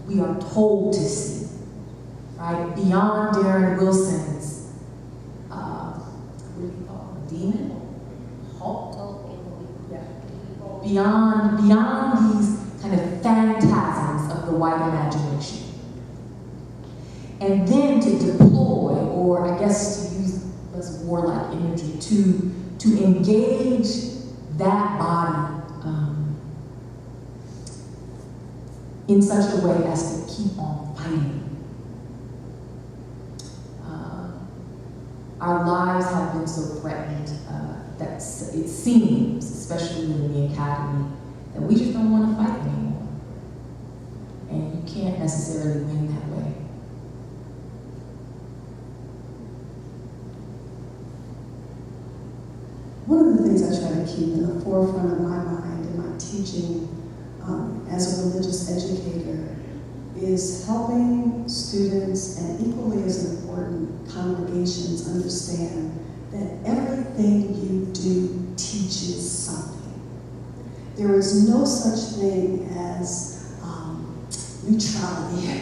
we are told to see, right? Beyond Darren Wilson's, what do you call it, demon? Hulk? Yeah. Beyond these kind of phantasms of the white imagination. And then to deploy, or I guess to use less warlike imagery, to engage that body in such a way as to keep on fighting. Our lives have been so threatened that it seems, especially in the academy, that we just don't want to fight anymore. And you can't necessarily win that way. One of the things I try to keep in the forefront of my mind in my teaching as a religious educator is helping students, and equally as important, congregations understand that everything you do teaches something. There is no such thing as neutrality.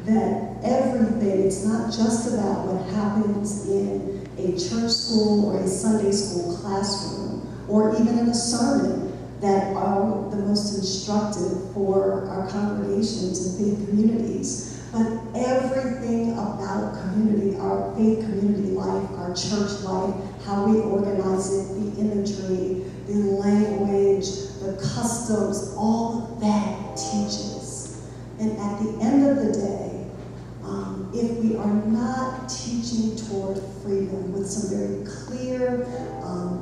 That everything, it's not just about what happens in a church school or a Sunday school classroom, or even in a sermon, that are the most instructive for our congregations and faith communities. But everything about community, our faith community life, our church life, how we organize it, the imagery, the language, the customs, all of that teaches. And at the end of the day, if we are not teaching toward freedom with some very clear,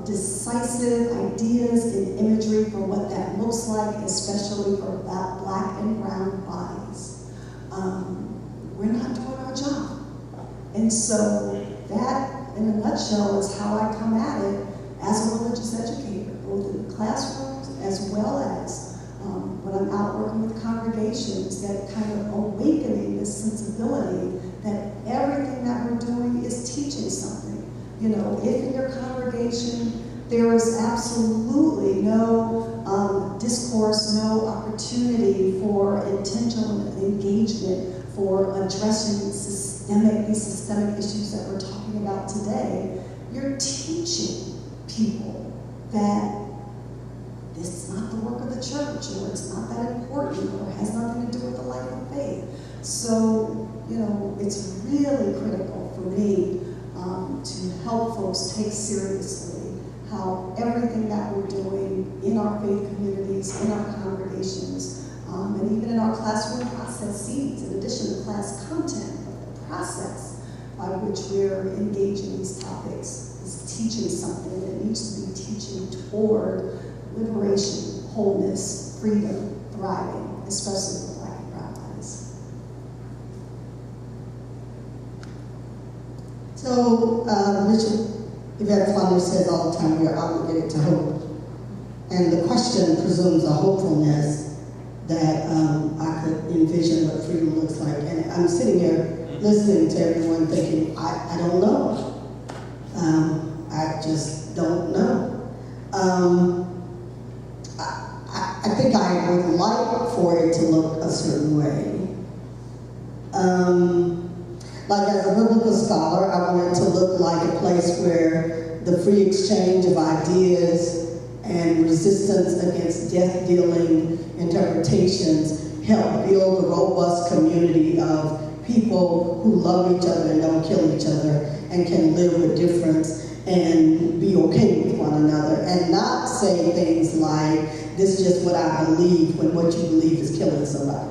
decisive ideas and imagery for what that looks like, especially for Black and brown bodies, we're not doing our job. And so that, in a nutshell, is how I come at it as a religious educator, both in the classrooms as well as when I'm out working with congregations, that kind of awakening this sensibility that everything that we're doing is teaching something. You know, if in your congregation there is absolutely no discourse, no opportunity for intentional engagement, for addressing these systemic issues that we're talking about today, you're teaching people that this is not the work of the church, or it's not that important, or has nothing to do with the life of faith. So, you know, it's really critical for me to help folks take seriously how everything that we're doing in our faith communities, in our congregations, and even in our classroom processes, in addition to class content, but the process, by which we're engaging these topics is teaching something, and it needs to be teaching toward liberation, wholeness, freedom, thriving, especially for Black and brown lives. So, Richard Yvette Flanders says all the time, we are obligated to hope. And the question presumes a hopefulness that I could envision what freedom looks like. And I'm sitting here listening to everyone thinking, I don't know. I just don't know. I think I would like for it to look a certain way. Like as a biblical scholar, I want it to look like a place where the free exchange of ideas and resistance against death-dealing interpretations help build a robust community of people who love each other and don't kill each other and can live with difference and be okay with one another and not say things like, this is just what I believe when what you believe is killing somebody.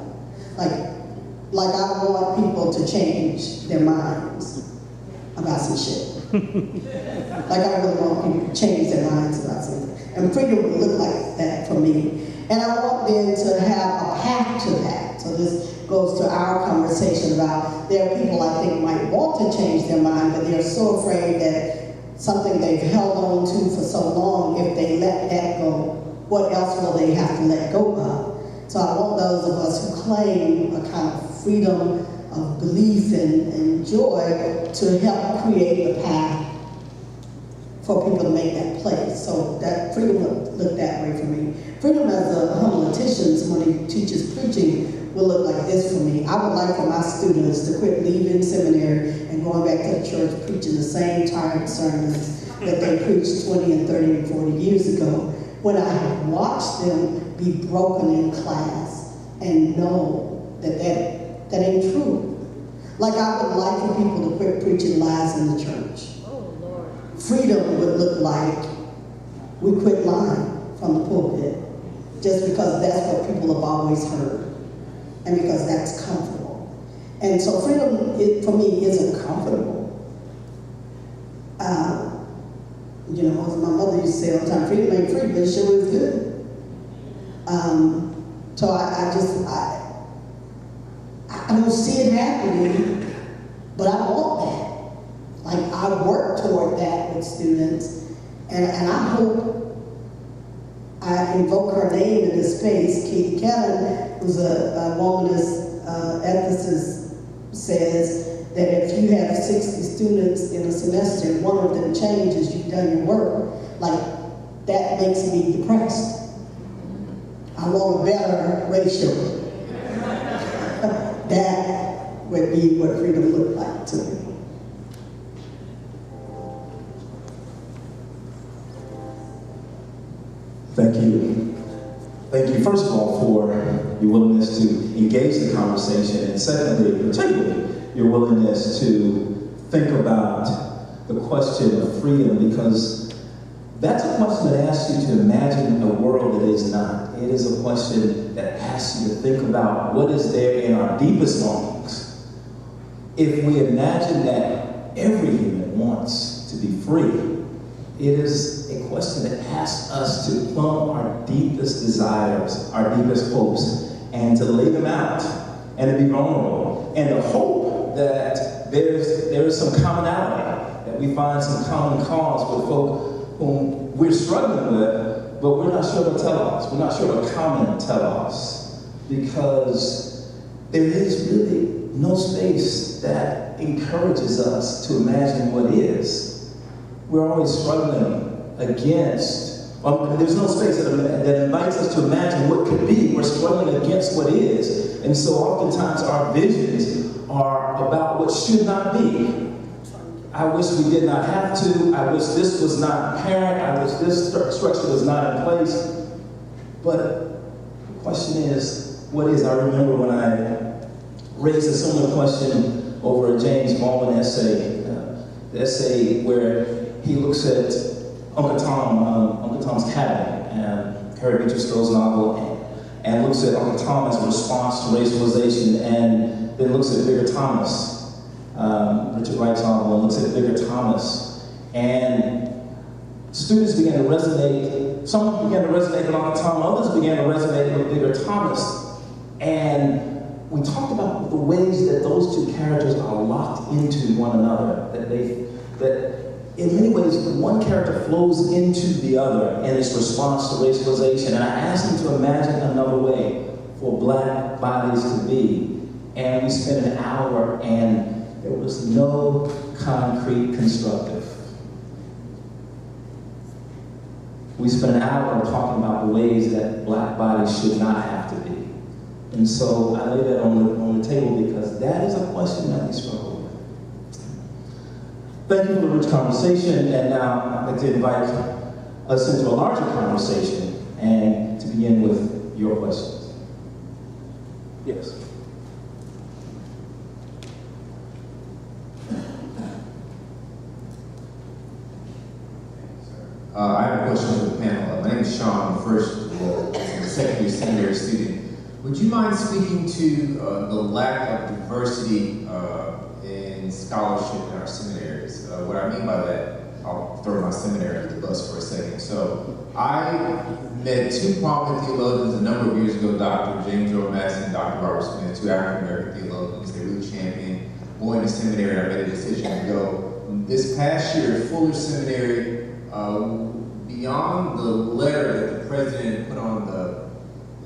Like I want people to change their minds about some shit. Like I really want people to change their minds about something. And freedom would look like that for me. And I want them to have a path to that. So this goes to our conversation about there are people I think might want to change their mind, but they're so afraid that something they've held on to for so long, if they let that go, what else will they have to let go of? So I want those of us who claim a kind of freedom of belief and joy to help create the path for people to make that place. So that freedom look that way for me. Freedom as a homiletician, someone who teaches preaching, will look like this for me. I would like for my students to quit leaving seminary and going back to the church preaching the same tired sermons that they preached 20 and 30 and 40 years ago, when I have watched them be broken in class and know that that ain't true. Like I would like for people to quit preaching lies in the church. Oh, Lord. Freedom would look like we quit lying from the pulpit just because that's what people have always heard and because that's comfortable. And so freedom, for me, isn't comfortable. You know, as my mother used to say all the time, freedom ain't free, but it sure is good. So I don't see it happening, but I want that. Like I work toward that with students, and I hope I invoke her name in this space. Katie Kellen, who's a womanist ethicist, says that if you have 60 students in a semester and one of them changes, you've done your work, like that makes me depressed. I want a better ratio. That would be what freedom looked like to me. Thank you. Thank you, first of all, for your willingness to engage the conversation, and secondly, particularly, your willingness to think about the question of freedom, because that's a question that asks you to imagine a world that is not. It is a question that asks you to think about what is there in our deepest longings. If we imagine that every human wants to be free, it is a question that asks us to plumb our deepest desires, our deepest hopes, and to lay them out, and to be vulnerable, and to hope that there is some commonality, that we find some common cause with folk whom we're struggling with, but we're not sure what telos. We're not sure what common telos, because there is really no space that encourages us to imagine what is. We're always struggling against, there's no space that invites us to imagine what could be. We're struggling against what is. And so oftentimes our visions are about what should not be. I wish we did not have to. I wish this was not apparent. I wish this structure was not in place. But the question is, what is? I remember when I raised a similar question over a James Baldwin essay, the essay where he looks at Uncle Tom's Cabin, and Harry Beecher Stowe's novel, and looks at Uncle Tom as a response to racialization, and then looks at Bigger Thomas Richard Wright's novel, and looks at Bigger Thomas. And students began to resonate, some began to resonate with Uncle Tom, others began to resonate with Bigger Thomas. And we talked about the ways that those two characters are locked into one another, that in many ways one character flows into the other in its response to racialization. And I asked them to imagine another way for Black bodies to be. And we spent an hour and there was no concrete constructive. We spent an hour talking about the ways that Black bodies should not have to be. And so I lay that on the table because that is a question that we struggle with. Thank you for the rich conversation, and now I'd like to invite us into a larger conversation and to begin with your questions. Yes. I have a question for the panel. My name is Sean. I'm a second-year seminary student. Would you mind speaking to the lack of diversity in scholarship in our seminaries? What I mean by that, I'll throw my seminary under the bus for a second. So I met two prominent theologians a number of years ago, Dr. James Earl Madison and Dr. Robert Smith, two African-American theologians. They really championed going to seminary. I made a decision to go. This past year at Fuller Seminary, beyond the letter that the president put on the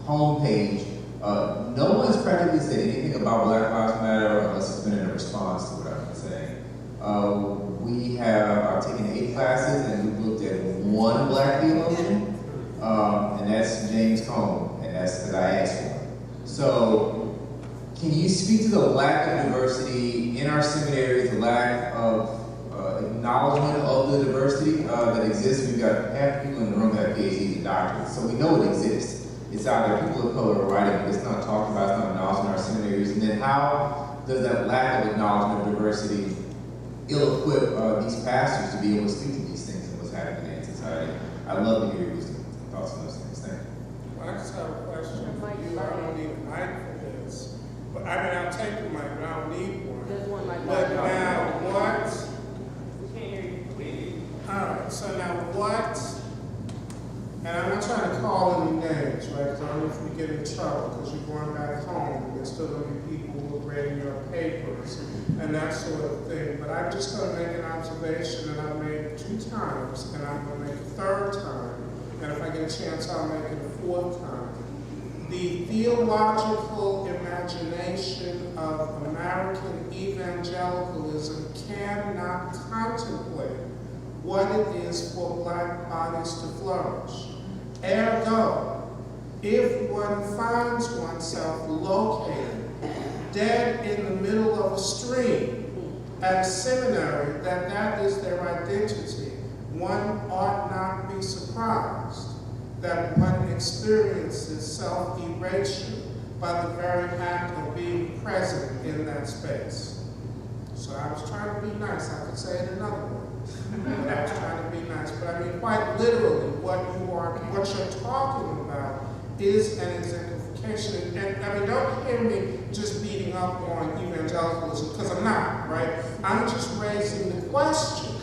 homepage, no one's practically said anything about Black Lives Matter unless it's been in a response to what I've been saying. We have taken 8 classes and we've looked at one Black theologian, and that's James Cone, and that's because I asked for him. So, can you speak to the lack of diversity in our seminaries, the lack of acknowledgement of the diversity that exists? We've got half the people in the room that have PhDs and doctorates, so we know it exists. It's out there, people of color are writing, but it's not talked about, it's not acknowledged in our seminaries. And then how does that lack of acknowledgement of diversity ill-equip these pastors to be able to speak to these things and what's happening in society? I'd love to hear your wisdom and thoughts on those things. Thank you. Well, I just have a question for you. I don't need a mic for this. But I mean, I'll take the mic, but I don't need one. There's one mic. But now what? We can't hear you. All right, so now what? And I'm not trying to call any names, right? Because I don't know if we get in trouble because you're going back home. There's still going to be people who are grading your papers and that sort of thing. But I'm just going to make an observation that I've made 2 times, and I'm going to make a 3rd time. And if I get a chance, I'll make it a 4th time. The theological imagination of American evangelicalism cannot contemplate what it is for Black bodies to flourish. Ergo, if one finds oneself located dead in the middle of a stream at a seminary, that is their identity, one ought not be surprised that one experiences self-erasure by the very act of being present in that space. So I was trying to be nice. I could say it another way. But I was trying to be nice. But I mean, quite literally, what you're talking about is an exemplification. And I mean, don't hear me just beating up on evangelicalism, because I'm not, right? I'm just raising the question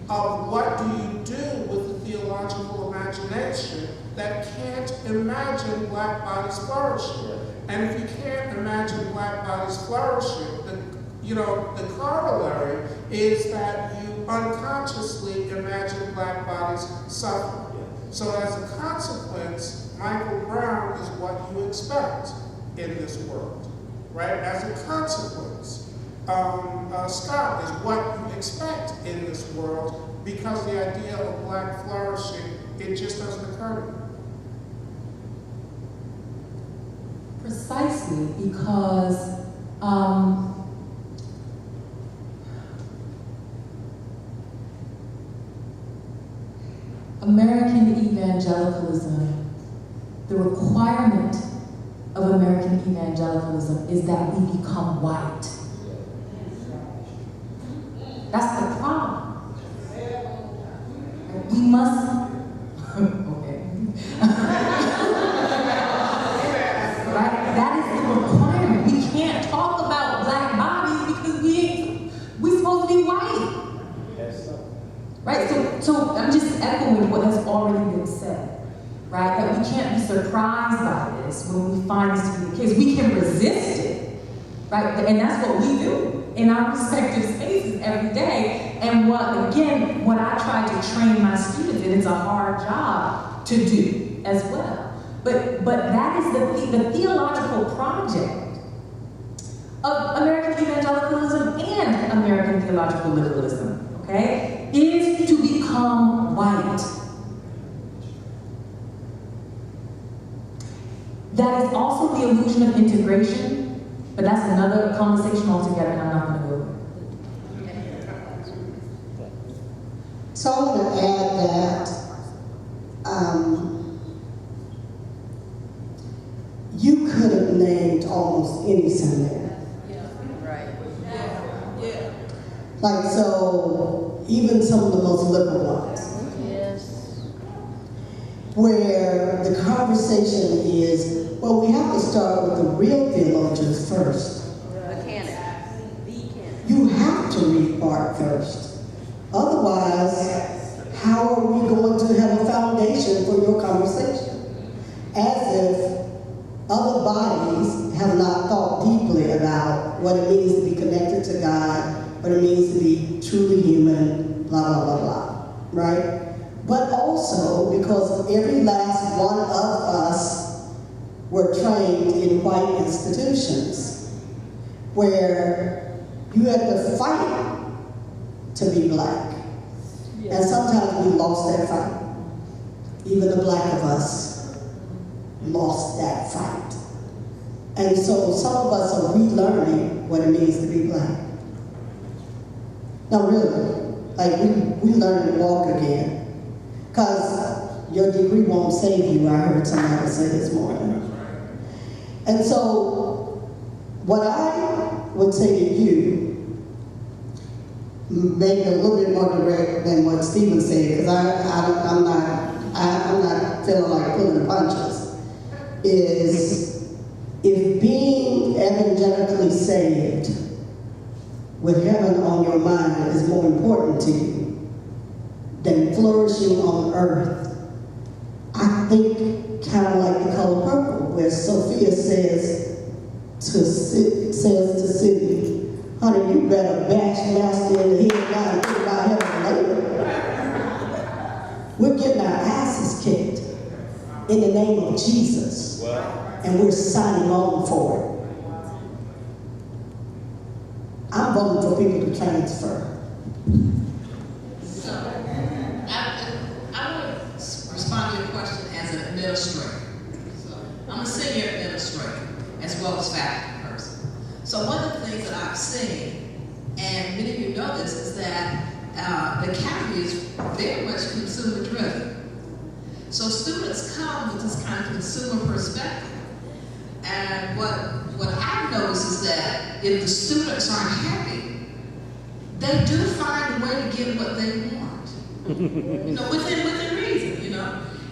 of what do you do with the theological imagination that can't imagine Black bodies flourishing. And if you can't imagine Black bodies flourishing, the corollary is that you unconsciously imagine Black bodies suffering. So as a consequence, Michael Brown is what you expect in this world, right? As a consequence, Scott is what you expect in this world, because the idea of Black flourishing, it just doesn't occur to you. Precisely because American evangelicalism, the requirement of American evangelicalism is that we become white. That's the problem. We must, okay. Right? That is the requirement. We can't talk about Black bodies because we ain't surprised by this when we find this to be the case. We can resist it, right? And that's what we do in our respective spaces every day. And what I try to train my students, and it's a hard job to do as well. But that is the theological project of American evangelicalism and American theological liberalism, okay, is to become white. That is also the illusion of integration, but that's another conversation altogether, and I'm not going to go there. So I want to add that you could have named almost any seminary. Like, so, even some of the most liberal ones. Where the conversation is, well, we have to start with the real theologians first. You have to read Barth first. Otherwise, how are we going to have a foundation for your conversation? As if other bodies have not thought deeply about what it means to be connected to God, what it means to be truly human, blah, blah, blah, blah, right? But also because every last one of us were trained in white institutions where you had to fight to be black. And sometimes we lost that fight. Even the black of us lost that fight. And so some of us are relearning what it means to be black. No, really, like we learn to walk again. Because your degree won't save you, I heard somebody say this morning. And so, what I would say to you, maybe a little bit more direct than what Stephen said, because I'm not feeling like pulling punches, is if being evangelically saved with heaven on your mind is more important to you than flourishing on earth, I think kind of like The Color Purple, where Sophia says to Sydney, honey, you better bash master in the head now and think about heaven later. We're getting our asses kicked in the name of Jesus, and we're signing on for it. I'm voting for people to transfer. I want to respond to your question as an administrator. So I'm a senior administrator as well as faculty person. So one of the things that I've seen, and many of you know this, is that the academy is very much consumer driven. So students come with this kind of consumer perspective. And what I've noticed is that if the students aren't happy, they do find a way to get what they want. Within reason,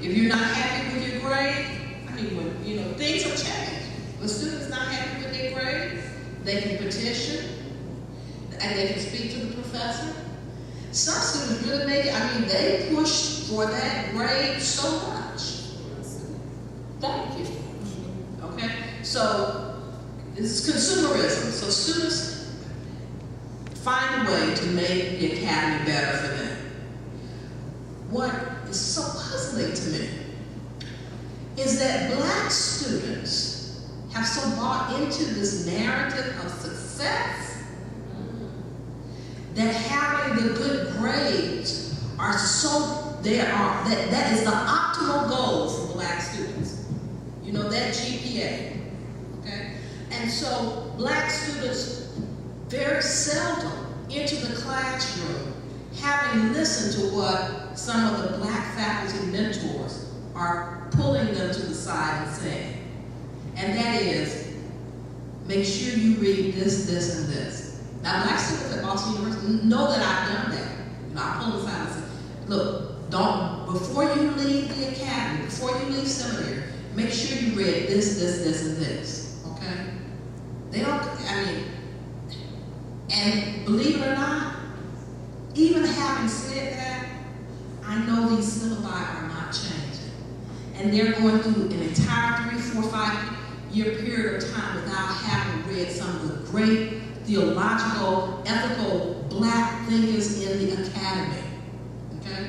If you're not happy with your grade, things have changed. When students not happy with their grades, they can petition, and they can speak to the professor. Some students really they push for that grade so much. Thank you. Okay? So, this is consumerism. So students find a way to make the academy better for them. What is so puzzling to me is that black students have so bought into this narrative of success that having the good grades that is the optimal goal for black students. That GPA, okay? And so black students very seldom enter the classroom having listened to what some of the black faculty mentors are pulling them to the side and saying. And that is, make sure you read this, this, and this. Now, black students at Boston University know that I've done that. I pull them aside and say, look, before you leave the academy, before you leave seminary, make sure you read this, this, this, and this, okay? They don't, and believe it or not, even having said that, I know these syllabi are not changing. and they're going through an entire 3, 4, 5-year period of time without having read some of the great theological, ethical black thinkers in the academy. Okay?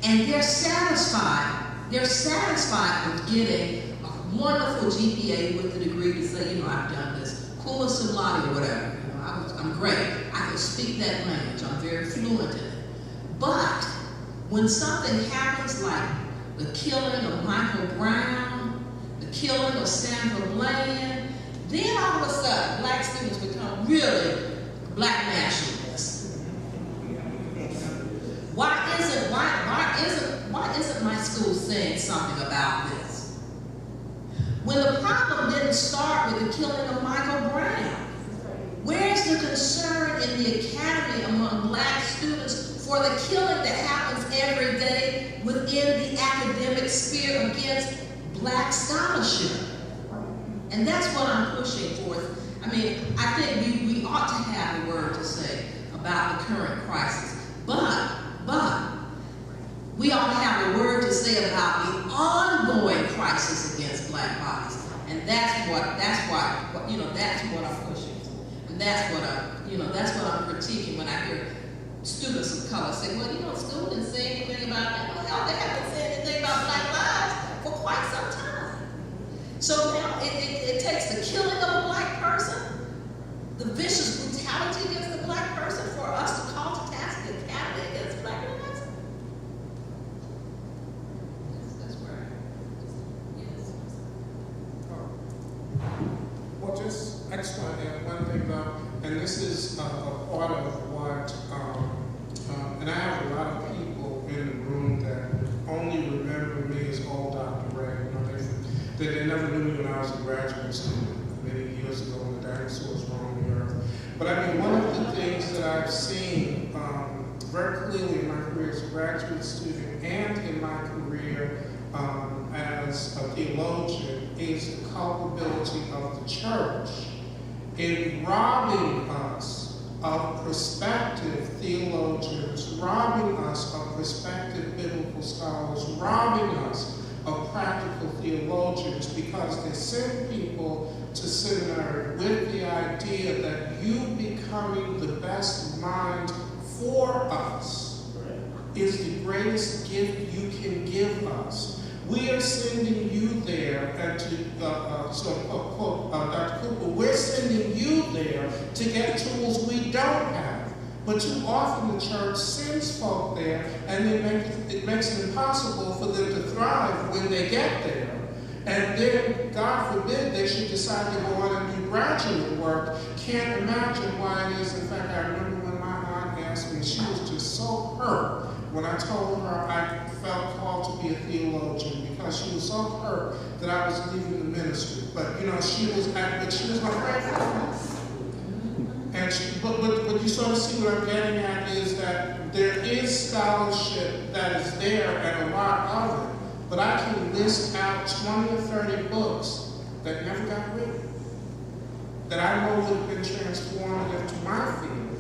And they're satisfied with getting a wonderful GPA with the degree to say, you know, I've done this, cum laude or whatever. You know, I'm great. I can speak that language. I'm very fluent in it. But when something happens like the killing of Michael Brown, the killing of Sandra Bland, then all of a sudden black students become really black nationalists. Why isn't my school saying something about this? When the problem didn't start with the killing of Michael Brown, where's the concern in the academy among black students for the killing that happens every day within the academic sphere against black scholarship? And that's what I'm pushing for. I mean, I think we ought to have a word to say about the current crisis, but we ought to have a word to say about the ongoing crisis against black bodies, and that's what I'm pushing for, and that's what I'm critiquing when I hear students of color say, well, you know, school didn't say anything about that. Well, hell, they haven't said anything about black lives for quite some time. So now it takes the killing of a black person, the vicious brutality against the black person, for us to call to task the academy against black lives. That's where yes. Well, just explain one thing though, and this is a part of what, and I have a lot of people in the room that only remember me as old Dr. Ray. You know, they never knew me when I was a graduate student many years ago when the dinosaurs roamed the earth. But I mean, one of the things that I've seen very clearly in my career as a graduate student and in my career as a theologian is the culpability of the church in robbing us of prospective theologians, robbing us of prospective biblical scholars, robbing us of practical theologians, because they send people to seminary with the idea that you becoming the best mind for us is the greatest gift you can give us. We are sending you there, and quote, Dr. Cooper, we're sending you there to get tools we don't have. But too often the church sends folk there, and it makes it impossible for them to thrive when they get there. And then, God forbid, they should decide to go on and do graduate work. Can't imagine why it is. In fact, I remember when my aunt asked me, she was just so hurt when I told her I felt called to be a theologian, because she was so hurt that I was leaving the ministry. But you know, she was my friend. And but you sort of see what I'm getting at is that there is scholarship that is there and a lot of it, but I can list out 20 or 30 books that never got written, that I know would have been transformative to my field,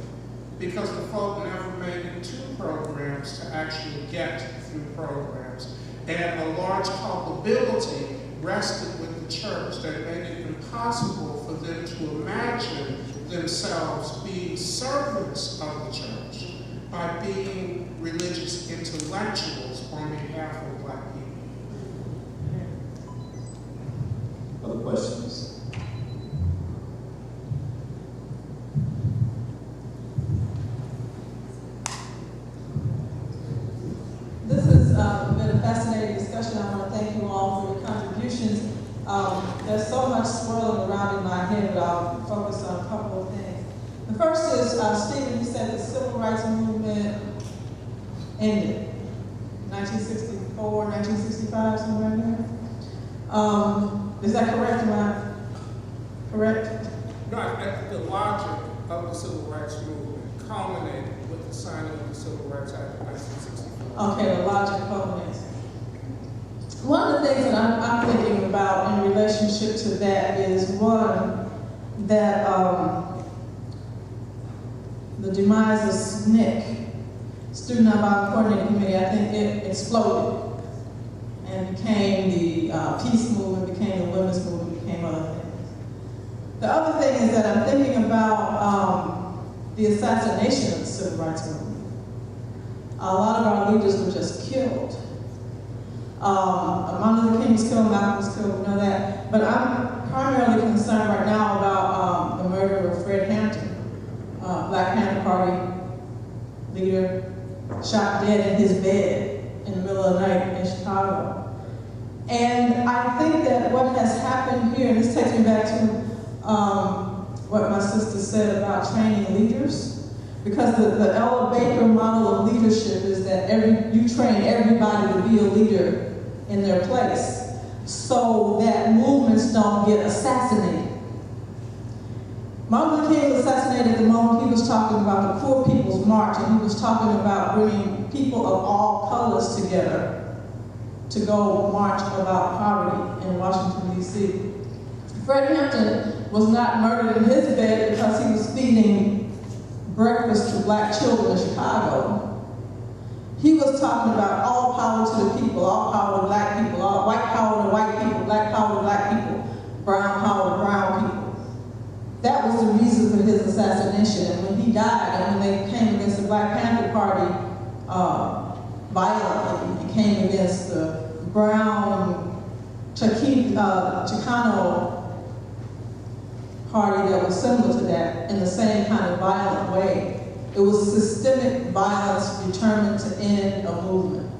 because the folk never made it to programs to actually get through programs. And a large culpability rested with the church that made it impossible for them to imagine themselves being servants of the church by being religious intellectuals on behalf of black people. Other questions? This has been a fascinating discussion. I want to thank you all for your contributions. There's so much swirling around in my head, but I'll focus on a couple of things. The first is, Stephen, you said the civil rights movement ended. 1964, 1965, somewhere in there. Is that correct? Am I correct? No, the logic of the civil rights movement culminated with the signing of the Civil Rights Act of 1964. Okay, the logic culminates. One of the things that I'm thinking about in relationship to that is, one, that the demise of SNCC, Student Nonviolent Coordinating Committee, I think it exploded. and became the peace movement, became the women's movement, became other things. The other thing is that I'm thinking about the assassination of the civil rights movement. A lot of our leaders were just killed. Martin Luther King was killed, Malcolm was killed, we know that. But I'm primarily concerned right now about the murder of Fred Hampton, Black Panther Party leader, shot dead in his bed in the middle of the night in Chicago. And I think that what has happened here, and this takes me back to what my sister said about training leaders, because the Ella Baker model of leadership is that you train everybody to be a leader in their place so that movements don't get assassinated. Martin Luther King was assassinated the moment he was talking about the Poor People's March, and he was talking about bringing people of all colors together to go march about poverty in Washington, D.C. Fred Hampton was not murdered in his bed because he was feeding breakfast to black children in Chicago. He was talking about all power to the people, all power to black people, all white power to white people, black power to black people, brown power to brown people. That was the reason for his assassination. And when he died, and when they came against the Black Panther Party violently, and came against the brown Chicano party that was similar to that in the same kind of violent way. It was systemic violence determined to end a movement.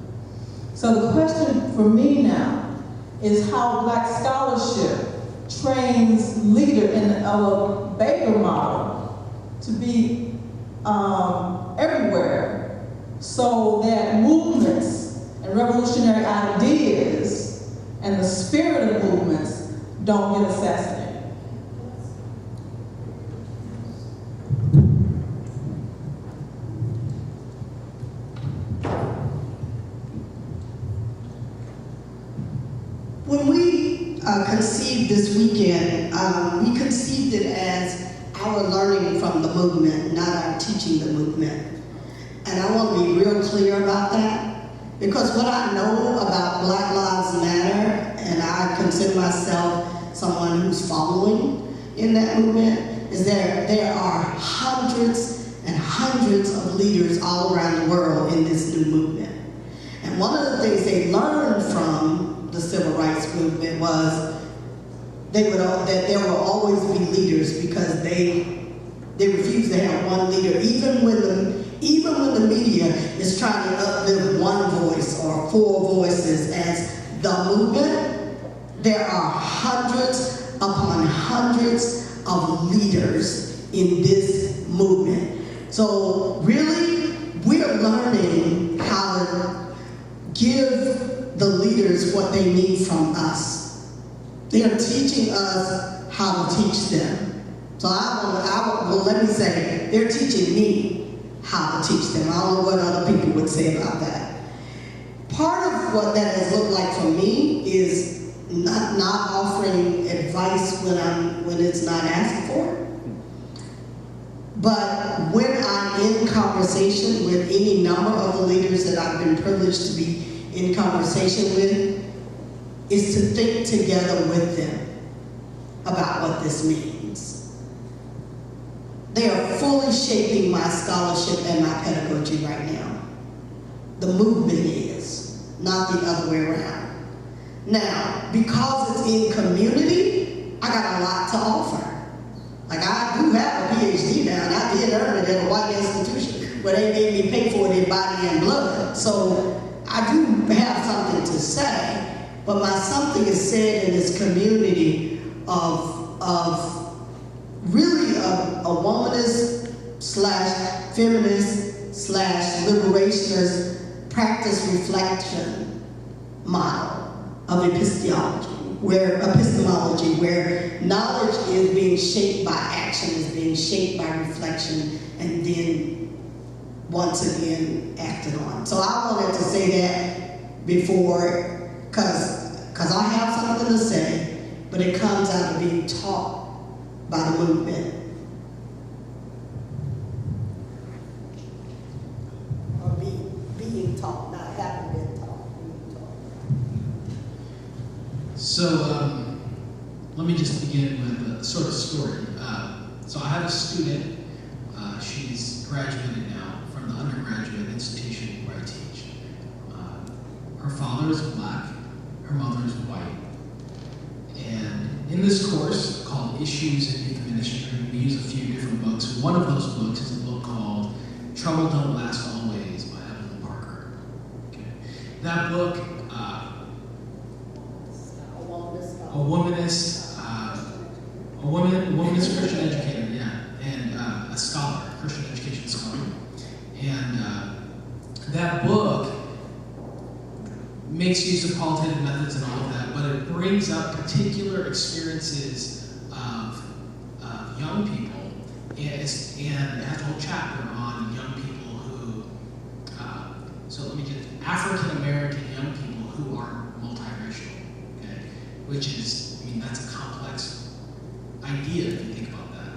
So the question for me now is how Black scholarship trains leader in the Ella Baker model to be everywhere so that movements and revolutionary ideas and the spirit of movements don't get assassinated. When we conceived this weekend, we conceived it as our learning from the movement, not our teaching the movement. And I want to be real clear about that, because what I know about Black Lives Matter, and I consider myself someone who's following in that movement, is that there are hundreds and hundreds of leaders all around the world in this new movement. And one of the things they learned from the civil rights movement was that there will always be leaders, because they refuse to have one leader, even when the media is trying to uplift one voice or four voices as the movement. There are hundreds upon hundreds of leaders in this movement. So really, we're learning how to give the leaders what they need from us. They are teaching us how to teach them. So let me say, they're teaching me how to teach them. I don't know what other people would say about that. Part of what that has looked like for me is not offering advice when it's not asked for. But when I'm in conversation with any number of the leaders that I've been privileged to be in conversation with, is to think together with them about what this means. They are fully shaping my scholarship and my pedagogy right now. The movement is, not the other way around. Now, because it's in community, I got a lot to offer. Like, I do have a PhD now, and I did earn it at a white institution where they made me pay for it in body and blood. So I do have something to say, but my something is said in this community of really a womanist / feminist / liberationist practice reflection model of epistemology, where knowledge is being shaped by action, is being shaped by reflection, and then once again acted on. So I wanted to say that before, because I have something to say, but it comes out of being taught by the movement. Or being taught, not having been taught, being taught. So let me just begin with a sort of story. So I have a student, she's graduated now from the undergraduate institution where I teach. Her father is black, her mother is white. And in this course called Issues in Youth Ministry, we use a few different books. One of those books is a book called Trouble Don't Last Always by Evelyn Parker. Okay. That book, a womanist Christian educator, yeah, and a scholar, Christian education scholar. And that book makes use of qualitative methods and all of that, but it brings up particular experiences of young people, and it has a whole chapter on young people who, African American young people who are multiracial, okay? Which is, that's a complex idea if you think about that.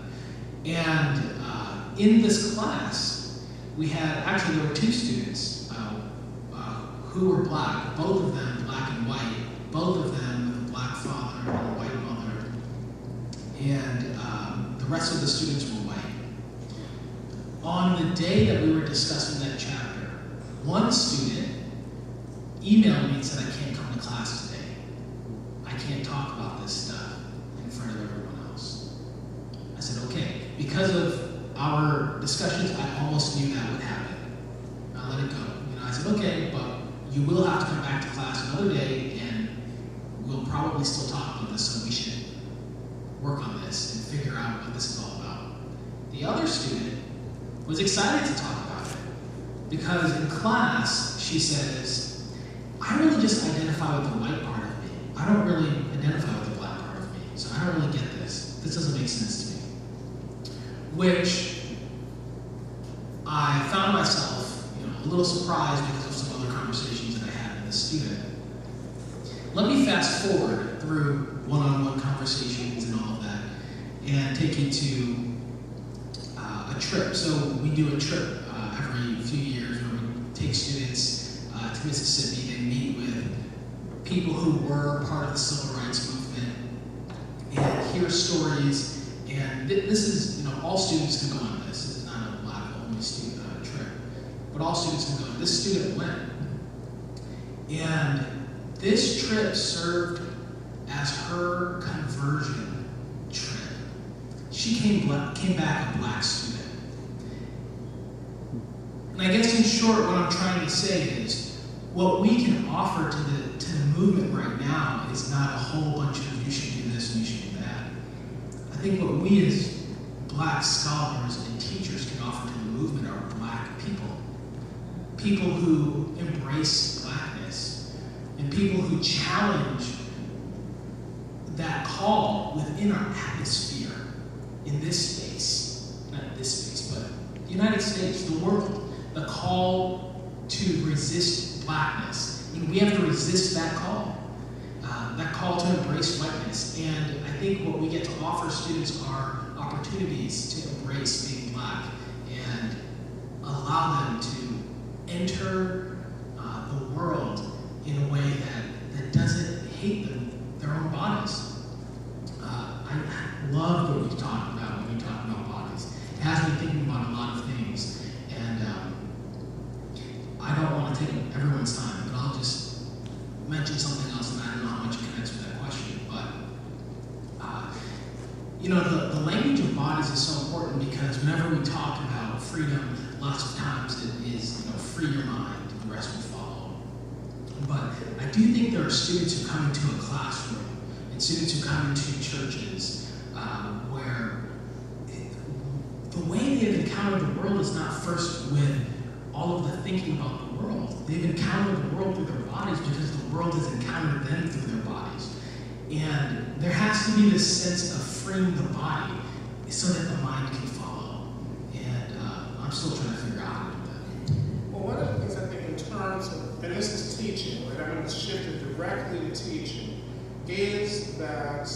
And in this class, we had, actually there were two students who were black, both of them black and white, both of them with a black father and a white mother, and the rest of the students were white. On the day that we were discussing that chapter, one student emailed me and said, I can't come to class today. I can't talk about this stuff in front of everyone else. I said, okay. Because of our discussions, I almost knew that would happen. I let it go. I said, okay, but you will have to come back to class another day and we'll probably still talk about this, so we should work on this and figure out what this is all about. The other student was excited to talk about it because in class, she says, I really just identify with the white part of me. I don't really identify with the black part of me, so I don't really get this. This doesn't make sense to me. Which I found myself a little surprised because of some other conversations that I had with a student. Let me fast forward through one-on-one conversations and all of that and take you to a trip. So we do a trip every few years where we take students to Mississippi and meet with people who were part of the civil rights movement and hear stories. And this is, all students can go on this. This is not a black-only student trip. But all students can go. This student went. And this trip served as her conversion trip. She came back a black student. And I guess in short, what I'm trying to say is, what we can offer to the movement right now is not a whole bunch of you should do this and you should do that. I think what we as black scholars and teachers can offer to the movement are black people. People who embrace blackness and people who challenge that call within our atmosphere in this space, not this space, but the United States, the world, the call to resist blackness. We have to resist that call to embrace whiteness. And I think what we get to offer students are opportunities to embrace being black and allow them to enter the world in a way that doesn't hate their own bodies. I love what we talk about when we talk about bodies. It has me thinking about a lot of things, and I don't want to take everyone's time, but I'll just mention something else, and I don't know how much it connects with that question, but the language of bodies is so important because whenever we talk about freedom, lots of times it is, free your mind, and the rest will follow. But I do think there are students who come into a classroom and students who come into churches where the way they've encountered the world is not first with all of the thinking about the world. They've encountered the world through their bodies because the world has encountered them through their bodies. And there has to be this sense of freeing the body so that the mind can follow. And I'm still trying to figure out how to do that. Well, one of the things I think in terms of, and this is teaching, right? I'm going to shift it directly to teaching, is that,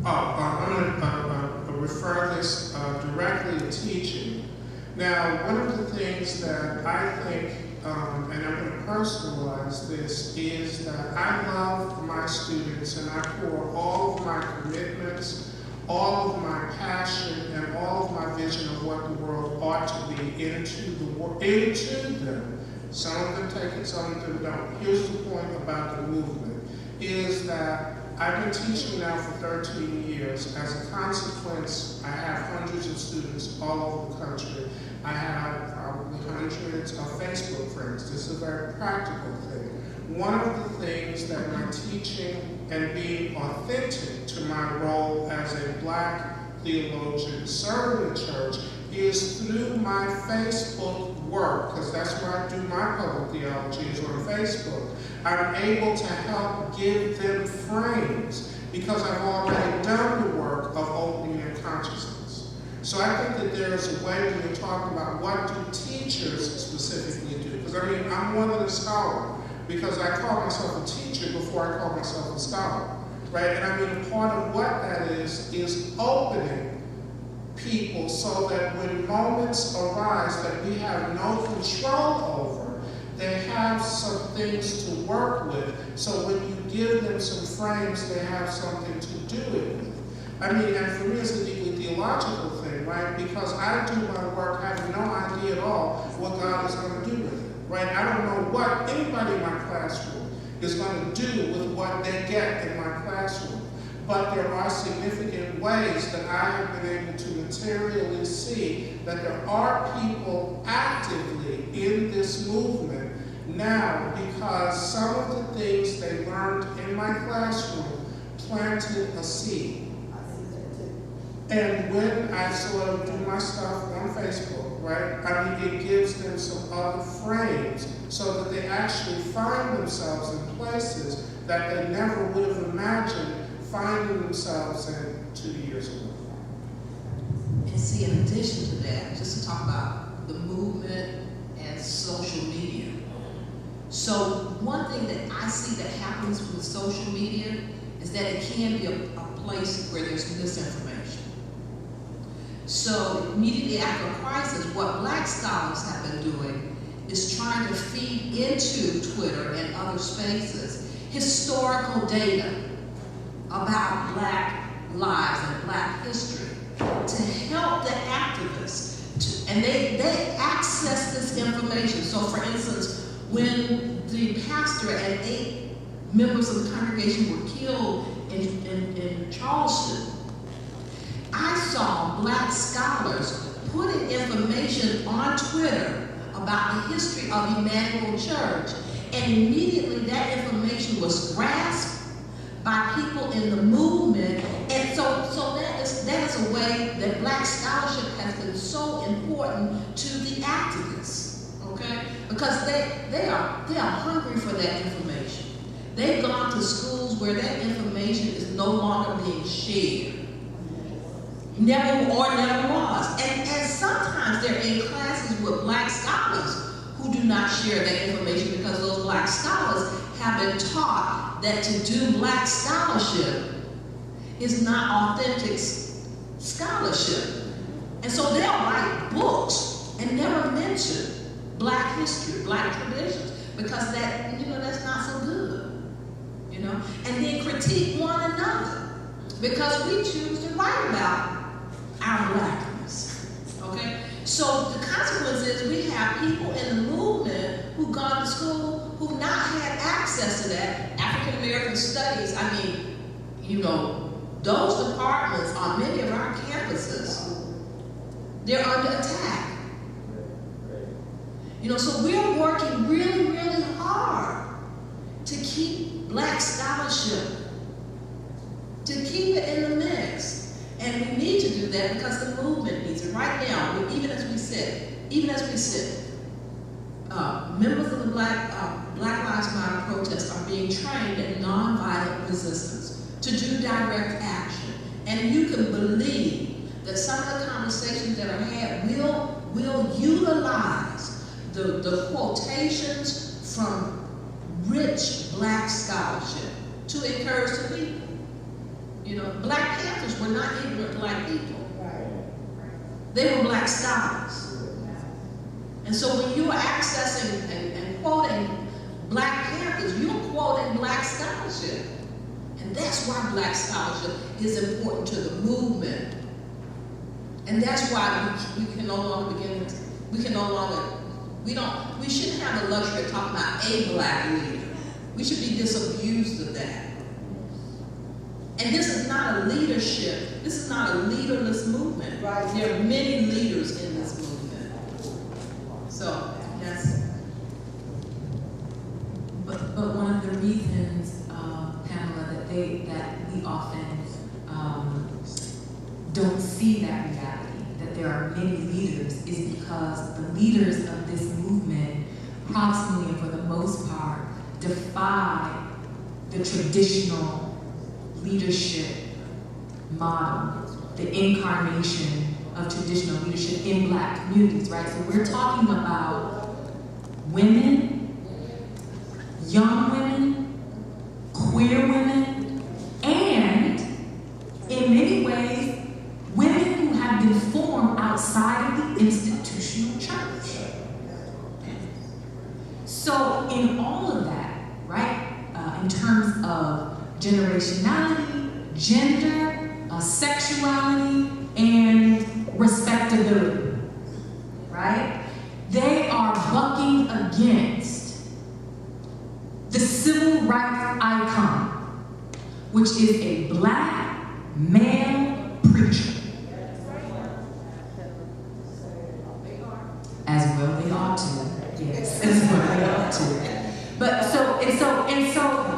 I'm going to refer this directly to teaching. Now, one of the things that I think and I'm going to personalize this, is that I love my students and I pour all of my commitments, all of my passion, and all of my vision of what the world ought to be into them. Some of them take it, some of them don't. Here's the point about the movement, is that I've been teaching now for 13 years. As a consequence, I have hundreds of students all over the country. I have probably hundreds of Facebook friends. This is a very practical thing. One of the things that my teaching and being authentic to my role as a Black theologian serving the church is through my Facebook work, because that's where I do my public theology, is on Facebook. I'm able to help give them frames because I've already done the work of opening their consciousness. So I think that there's a way when you're talking about what do teachers specifically do, because I mean, I'm more than a scholar, because I call myself a teacher before I call myself a scholar, right? And I mean, part of what that is opening people so that when moments arise that we have no control over, they have some things to work with. So when you give them some frames, they have something to do it with. I mean, and for me, it's a deeply theological thing, right? Because I do my work having no idea at all what God is going to do with it, right? I don't know what anybody in my classroom is going to do with what they get in my classroom. But there are significant ways that I have been able to materially see that there are people actively in this movement now because some of the things they learned in my classroom planted a seed. And when I sort of do my stuff on Facebook, right, I mean, it gives them some other frames so that they actually find themselves in places that they never would have imagined finding themselves in 2 years ago. And see, in addition to that, just to talk about the movement and social media. So one thing that I see that happens with social media is that it can be a place where there's misinformation. So immediately after a crisis, what Black scholars have been doing is trying to feed into Twitter and other spaces historical data about Black lives and Black history to help the activists. And they access this information. So for instance, when the pastor and 8 members of the congregation were killed in Charleston, I saw Black scholars putting information on Twitter about the history of Emmanuel Church, and immediately that information was grasped by people in the movement, and so that is a way that Black scholarship has been so important to the activists, okay? Because they are hungry for that information. They've gone to schools where that information is no longer being shared. Never was. And sometimes they're in classes with Black scholars who do not share that information because those Black scholars have been taught that to do Black scholarship is not authentic scholarship. And so they'll write books and never mention Black history, Black traditions, because that's not so good, and then critique one another because we choose to write about our Blackness, okay? So the consequence is we have people in the movement who've gone to school who've not had access to that. African American studies, I mean, those departments on many of our campuses, they're under attack. So we're working really, really hard to keep Black scholarship, to keep it in the mix. And we need to do that because the movement needs it. Right now, even as we sit, members of the Black Lives Matter protests are being trained in nonviolent resistance to do direct action. And you can believe that some of the conversations that are had will utilize the quotations from rich Black scholarship to encourage the people. Black Panthers were not ignorant Black people. They were Black scholars. And so when you're accessing and quoting Black Panthers, you're quoting Black scholarship. And that's why Black scholarship is important to the movement. And that's why we can no longer we shouldn't have the luxury of talking about a Black leader. We should be disabused of that. And this is not a leadership, this is not a leaderless movement. Right. There are many leaders in this movement. So that's. But one of the reasons, Pamela, that we often don't see that reality, that there are many leaders, is because the leaders of this movement, approximately and for the most part, defy the traditional leadership model, the incarnation of traditional leadership in Black communities, right? So we're talking about women, young women, queer women, and in many ways, women who have been formed outside of the institutional church. So in all of that, right, in terms of generationality, gender, sexuality, and respectability, right? They are bucking against the civil rights icon, which is a Black male preacher. As well they ought to, yes, as well they ought to. But so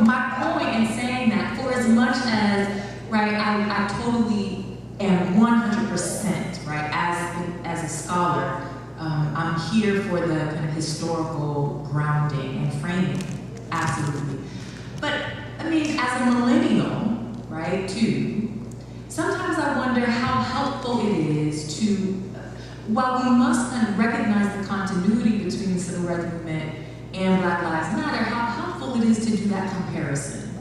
my point in saying that, for as much as, right, I totally am 100%, right, as a scholar, I'm here for the kind of historical grounding and framing, absolutely. But, I mean, as a millennial, right, too, sometimes I wonder how helpful it is to, while we must kind of recognize the continuity between the civil rights movement and Black Lives Matter, how helpful it is to do that comparison,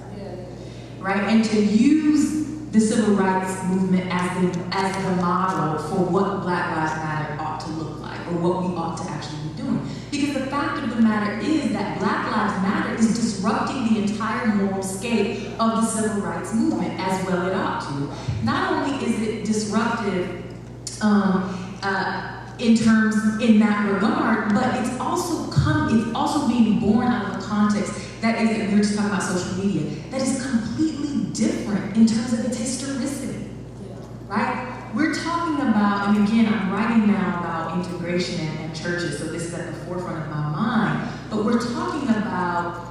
right? And to use the civil rights movement as the model for what Black Lives Matter ought to look like, or what we ought to actually be doing. Because the fact of the matter is that Black Lives Matter is disrupting the entire moral scape of the civil rights movement, as well it ought to. Not only is it disruptive in that regard, but it's also being born out of a context that is, we were just talking about social media, that is completely different in terms of its historicity, right? We're talking about, and again, I'm writing now about integration and churches, so this is at the forefront of my mind, but we're talking about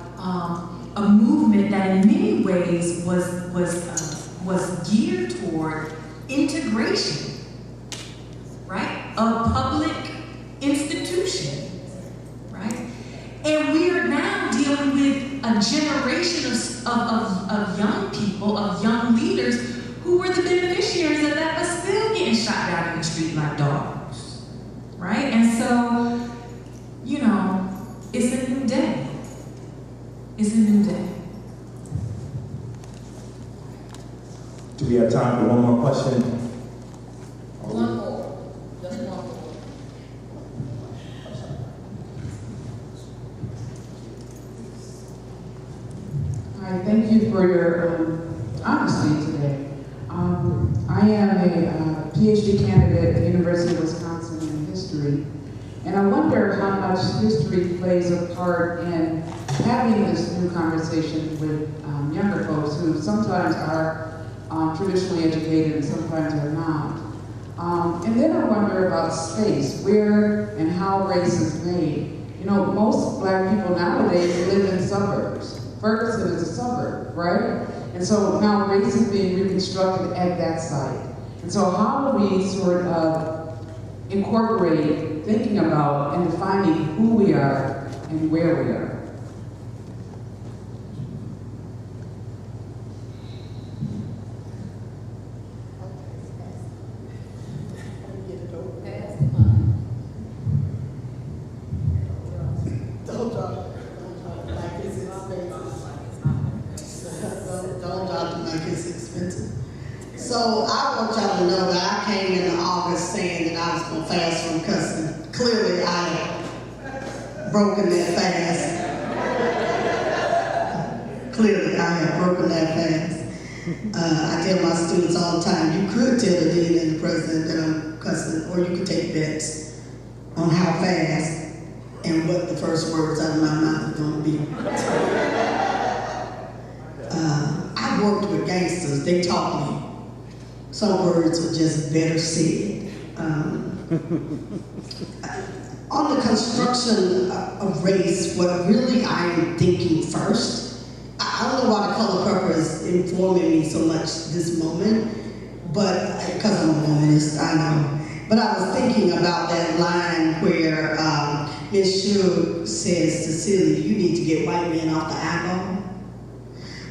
a movement that in many ways was geared toward integration, right, of public institutions, right? And we are now dealing with a generation of young people, of young leaders who were the beneficiaries of that, but still getting shot down in the street like dogs, right? And so, you know, it's a new day. It's a new day. Do we have time for one more question? One more. Just one more. All right, thank you for your honesty today. I am a PhD candidate at the University of Wisconsin in history, and I wonder how much history plays a part in having this new conversation with younger folks who sometimes are traditionally educated and sometimes are not. And then I wonder about space, where and how race is made. You know, most Black people nowadays live in suburbs. Ferguson is a suburb, right? And so now race is being reconstructed at that site. And so how do we sort of incorporate thinking about and defining who we are and where we are? So I want y'all to know that I came in August saying that I was going to fast from cussing. Clearly I broken that fast. Clearly, I have broken that fast. I tell my students all the time, you could tell the dean and the president that I'm cussing, or you could take bets on how fast and what the first words out of my mouth are going to be. I've worked with gangsters. They taught me some words are just better said. On the construction of race, what really I am thinking first, I don't know why the color purple is informing me so much this moment, but because I'm a womanist, I know. But I was thinking about that line where Ms. Shug says to Celia, you need to get white men off the eyeball.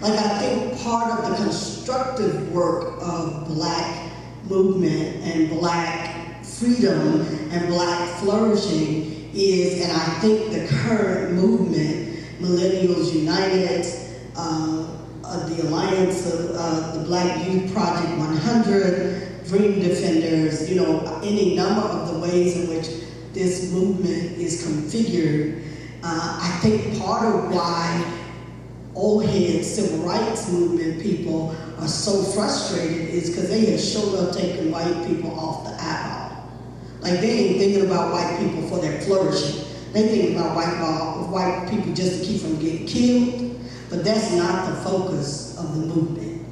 Like, I think part of the constructive work of Black movement and Black freedom and Black flourishing is, and I think the current movement, Millennials United, the Alliance of the Black Youth Project 100, Dream Defenders, you know, any number of the ways in which this movement is configured. I think part of why old head civil rights movement people are so frustrated is because they have showed up taking white people off the eyeball. Like, they ain't thinking about white people for their flourishing. They think about white people just to keep from getting killed, but that's not the focus of the movement.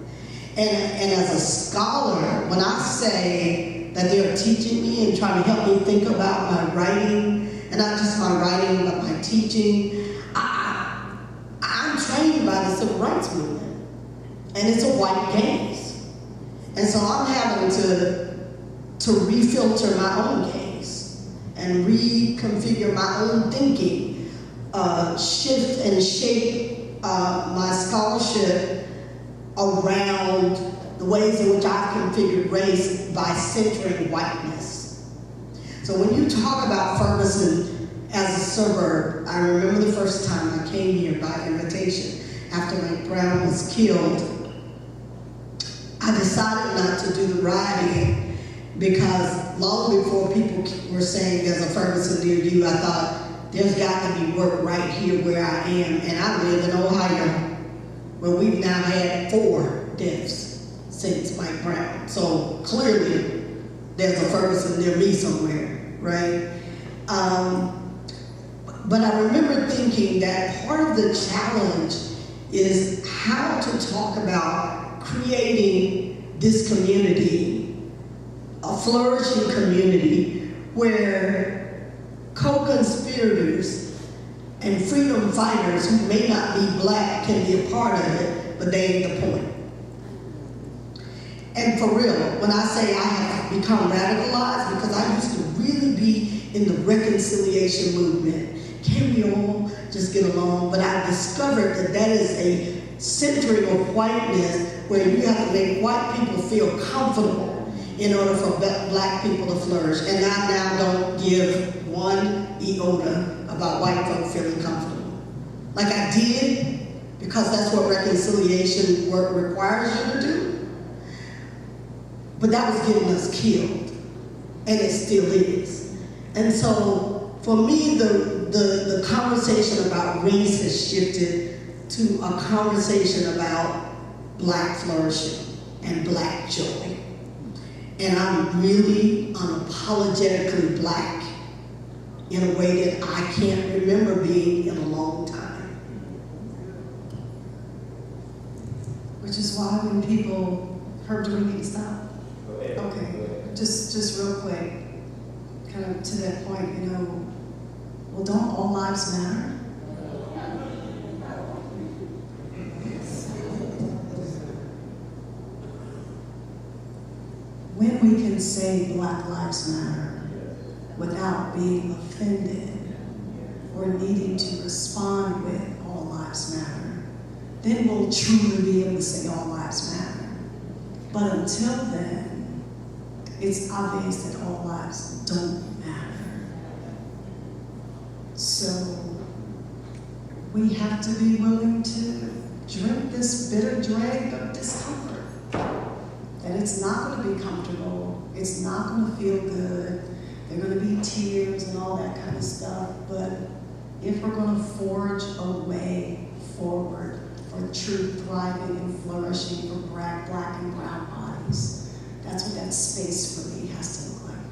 And as a scholar, when I say that they're teaching me and trying to help me think about my writing, and not just my writing, but my teaching, I'm trained by the civil rights movement, and it's a white gaze. And so I'm having to refilter my own gaze and reconfigure my own thinking, shift and shape my scholarship around the ways in which I've configured race by centering whiteness. So when you talk about Ferguson as a suburb, I remember the first time I came here by invitation after Mike Brown was killed. I decided not to do the rioting because long before people were saying there's a Ferguson near you, I thought there's got to be work right here where I am. And I live in Ohio, where we've now had 4 deaths since Mike Brown. So clearly there's a Ferguson near me somewhere, right? But I remember thinking that part of the challenge is how to talk about creating this community, a flourishing community where co-conspirators and freedom fighters who may not be Black can be a part of it, but they ain't the point. And for real, when I say I have become radicalized, because I used to really be in the reconciliation movement, can we all just get along? But I discovered that that is a centering of whiteness where you have to make white people feel comfortable in order for Black people to flourish. And I now don't give one iota about white folk feeling comfortable. Like I did, because that's what reconciliation work requires you to do. But that was getting us killed, and it still is. And so, for me, the conversation about race has shifted to a conversation about Black flourishing and Black joy. And I'm really unapologetically Black in a way that I can't remember being in a long time. Which is why when people heard drinking stop. Okay, just real quick, kind of to that point, you know, well, don't all lives matter? When we can say Black Lives Matter without being offended or needing to respond with all lives matter, then we'll truly be able to say all lives matter. But until then, it's obvious that all lives don't matter. So we have to be willing to drink this bitter drag of discomfort. That it's not going to be comfortable, it's not going to feel good, there are going to be tears and all that kind of stuff, but if we're going to forge a way forward for truth thriving and flourishing for black and brown bodies, that's what that space for me has to look like.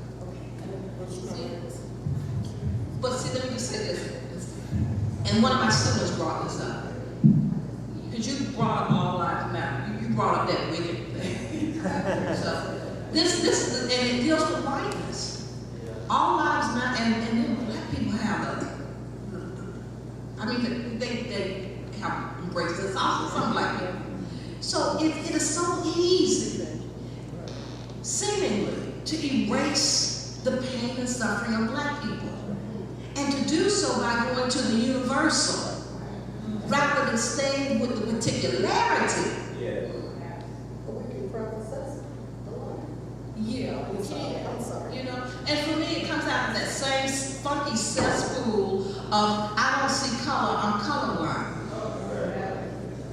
But see, let me just say this. And one of my students brought this up. Because you brought up all lives matter. You brought up that wicked thing. So, this is, and it deals with whiteness. All lives matter, and then black people have they have embraced this also, some black people. So it is so easy, seemingly, to erase the pain and suffering of black people. And to do so by going to the universal, rather than staying with the particularity. Yeah. Yeah, we can. I'm sorry. You know, and for me, it comes out of that same funky cesspool of I don't see color, I'm colorblind.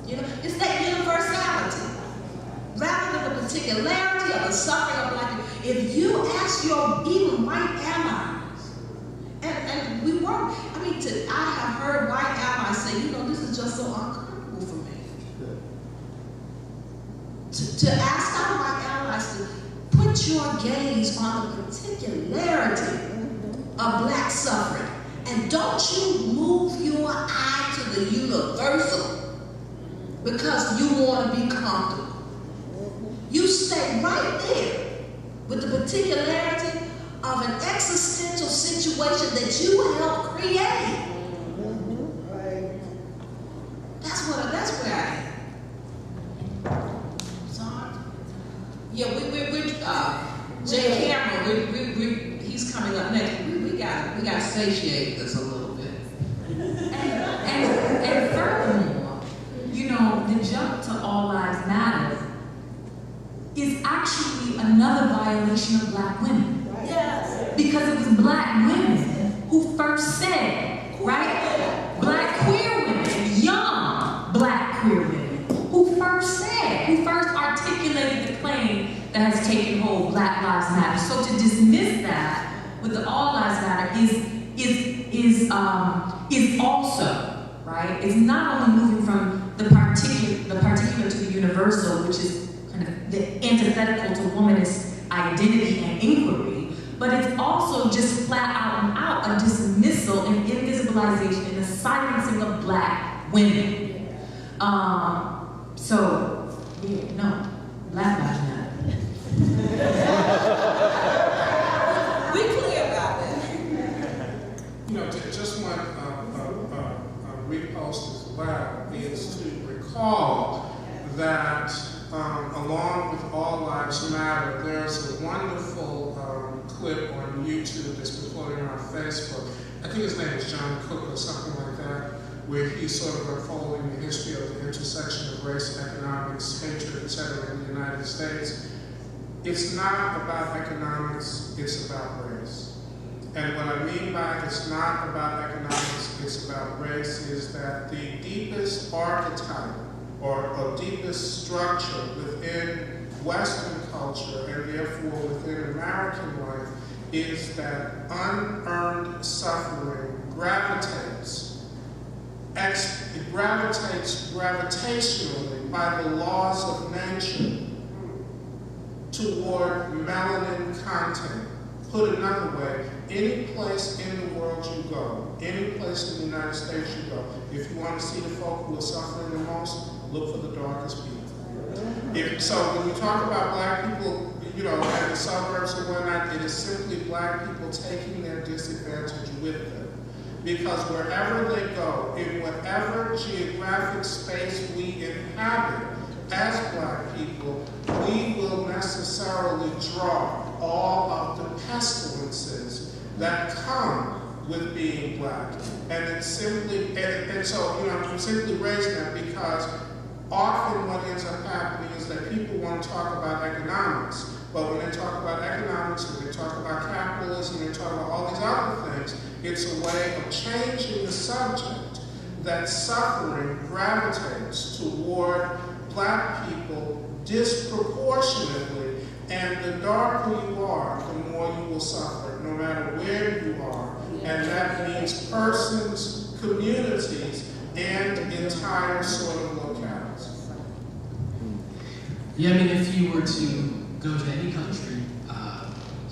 You know, it's that universality, rather than the particularity of the suffering of black people. If you ask your even white allies, and we work, I have heard white allies say, you know, this is just so uncomfortable for me. To ask our white allies to put your gaze on the particularity of black suffering, and don't you move your eye to the universal because you want to be comfortable. You stay right there with the particularity of an existential situation that you helped create. That's where I am. Sorry. Yeah, Jay Cameron, he's coming up next. We got to satiate this a little bit. And furthermore, you know, the jump to all lives matter is actually another violation of black women. Yes. Because it was black women who first said, right? Black queer women, young black queer women, who first articulated the claim that has taken hold, Black Lives Matter. So to dismiss that with the All Lives Matter is also, right? It's not only moving from the particular to the universal, which is kind of the antithetical to womanist identity and inquiry, but it's also just flat out a dismissal and invisibilization and the silencing of black women. Black Lives Matter. We clear about that. You know, just one repost as well is to recall that along with All Lives Matter, there's a wonderful clip on YouTube that's been floating around Facebook. I think his name is John Cook or something like that, where he's sort of unfolding the history of the intersection of race, economics, hatred, etc. in the United States. It's not about economics, it's about race. And what I mean by it's not about economics, it's about race is that the deepest archetype or deepest structure within Western culture and therefore within American life is that unearned suffering gravitates gravitationally by the laws of nature toward melanin content. Put another way, any place in the world you go, any place in the United States you go, if you want to see the folk who are suffering the most, look for the darkest people. So when we talk about black people, you know, in the suburbs and whatnot, it is simply black people taking their disadvantage with them. Because wherever they go, in whatever geographic space we inhabit as black people, we will necessarily draw all of the pestilences that come with being black. And it's simply, and so, you know, I'm simply raising that because often what ends up happening is that people want to talk about economics, but when they talk about economics, when they talk about capitalism, they talk about all these other things, it's a way of changing the subject that suffering gravitates toward black people disproportionately, and the darker you are, the more you will suffer, no matter where you are. And that means persons, communities, and entire sort of locales. Yeah, I mean, if you were to go to any country,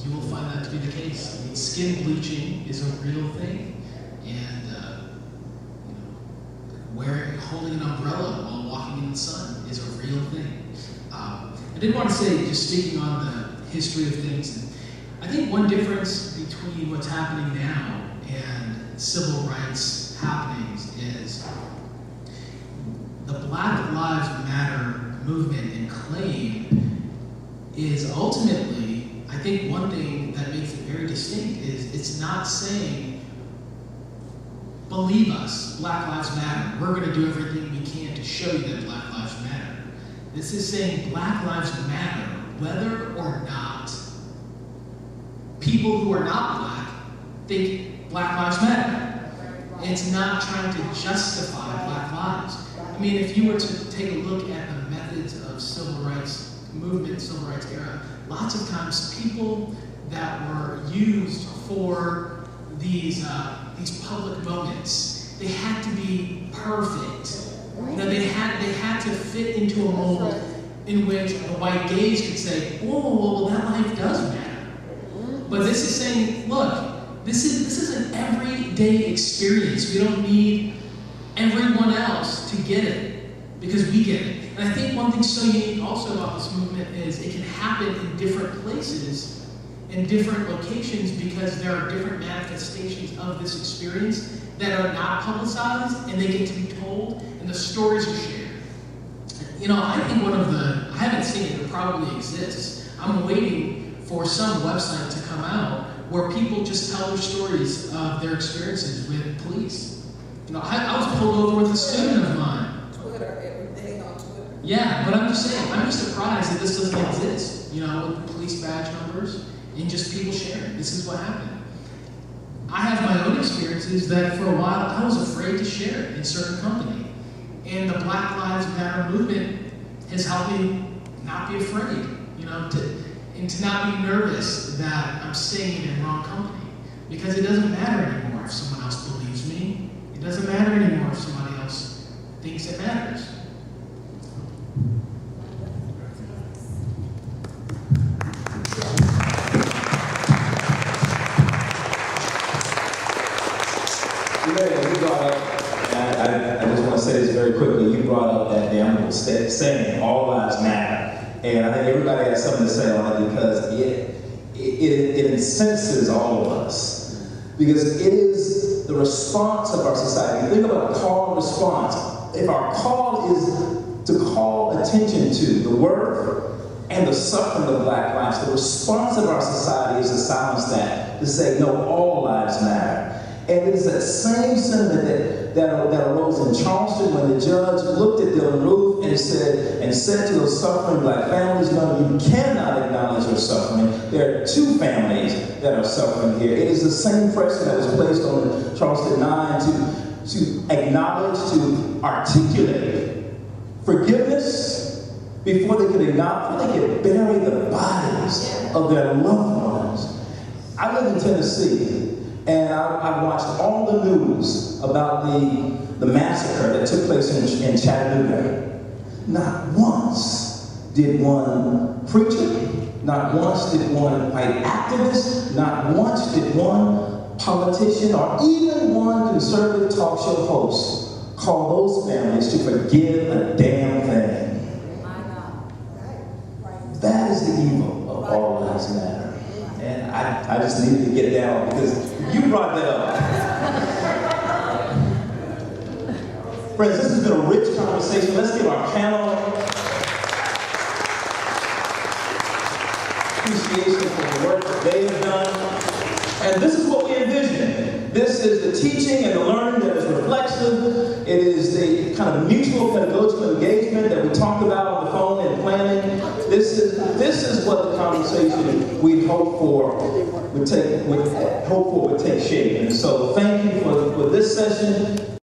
you will find that to be the case. I mean, skin bleaching is a real thing, and holding an umbrella while walking in the sun is a real thing. I did want to say, just speaking on the history of things, I think one difference between what's happening now and civil rights happenings is the Black Lives Matter movement and claim is ultimately, I think one thing that makes it very distinct is it's not saying, believe us, Black Lives Matter. We're going to do everything we can to show you that Black Lives matter. This is saying Black Lives Matter, whether or not people who are not Black think Black Lives matter. It's not trying to justify Black lives. I mean, if you were to take a look at the methods of civil rights movement, civil rights era, lots of times people that were used for these public moments, they had to be perfect. They had to fit into a mold in which a white gaze could say, "Oh, well, that life does matter." But this is saying, look, this is an everyday experience. We don't need everyone else to get it because we get it. And I think one thing so unique also about this movement is it can happen in different places, in different locations, because there are different manifestations of this experience that are not publicized and they get to be told and the stories are shared. I think I haven't seen it, it probably exists. I'm waiting for some website to come out where people just tell their stories of their experiences with police. I was pulled over with a student of mine. Twitter, everything on Twitter. Yeah, but I'm just saying, I'm just surprised that this doesn't exist, with police badge numbers and just people sharing. This is what happened. I have my own experiences that for a while I was afraid to share it in certain company. And the Black Lives Matter movement has helped me not be afraid, and to not be nervous that I'm saying it in wrong company. Because it doesn't matter anymore if someone else believes me. It doesn't matter anymore if somebody else thinks it matters. I just want to say this very quickly. You brought up that damnable saying, all lives matter. And I think everybody has something to say on it because it incenses all of us. Because it is the response of our society. Think about a call and response. If our call is to call attention to the worth and the suffering of Black lives, the response of our society is to silence that, to say, no, all lives matter. And it is that same sentiment that arose in Charleston when the judge looked at Dylan Roof and said to those suffering Black families, no, you cannot acknowledge your suffering. There are two families that are suffering here. It is the same pressure that was placed on Charleston 9 to acknowledge, to articulate forgiveness before they could acknowledge, before they could bury the bodies of their loved ones. I live in Tennessee. And I watched all the news about the massacre that took place in Chattanooga. Not once did one preacher, not once did one white activist, not once did one politician or even one conservative talk show host call those families to forgive a damn thing. That is the evil of all lives matter. And I just needed to get that out because you brought that up. Friends, this has been a rich conversation. Let's give our panel appreciation for the work that they have done. And this is what we envision. This is the teaching and the learning that is reflexive. It is the kind of mutual pedagogical engagement that we talked about on the phone and planning. This is what the conversation we'd hope for would take shape. And so thank you for this session.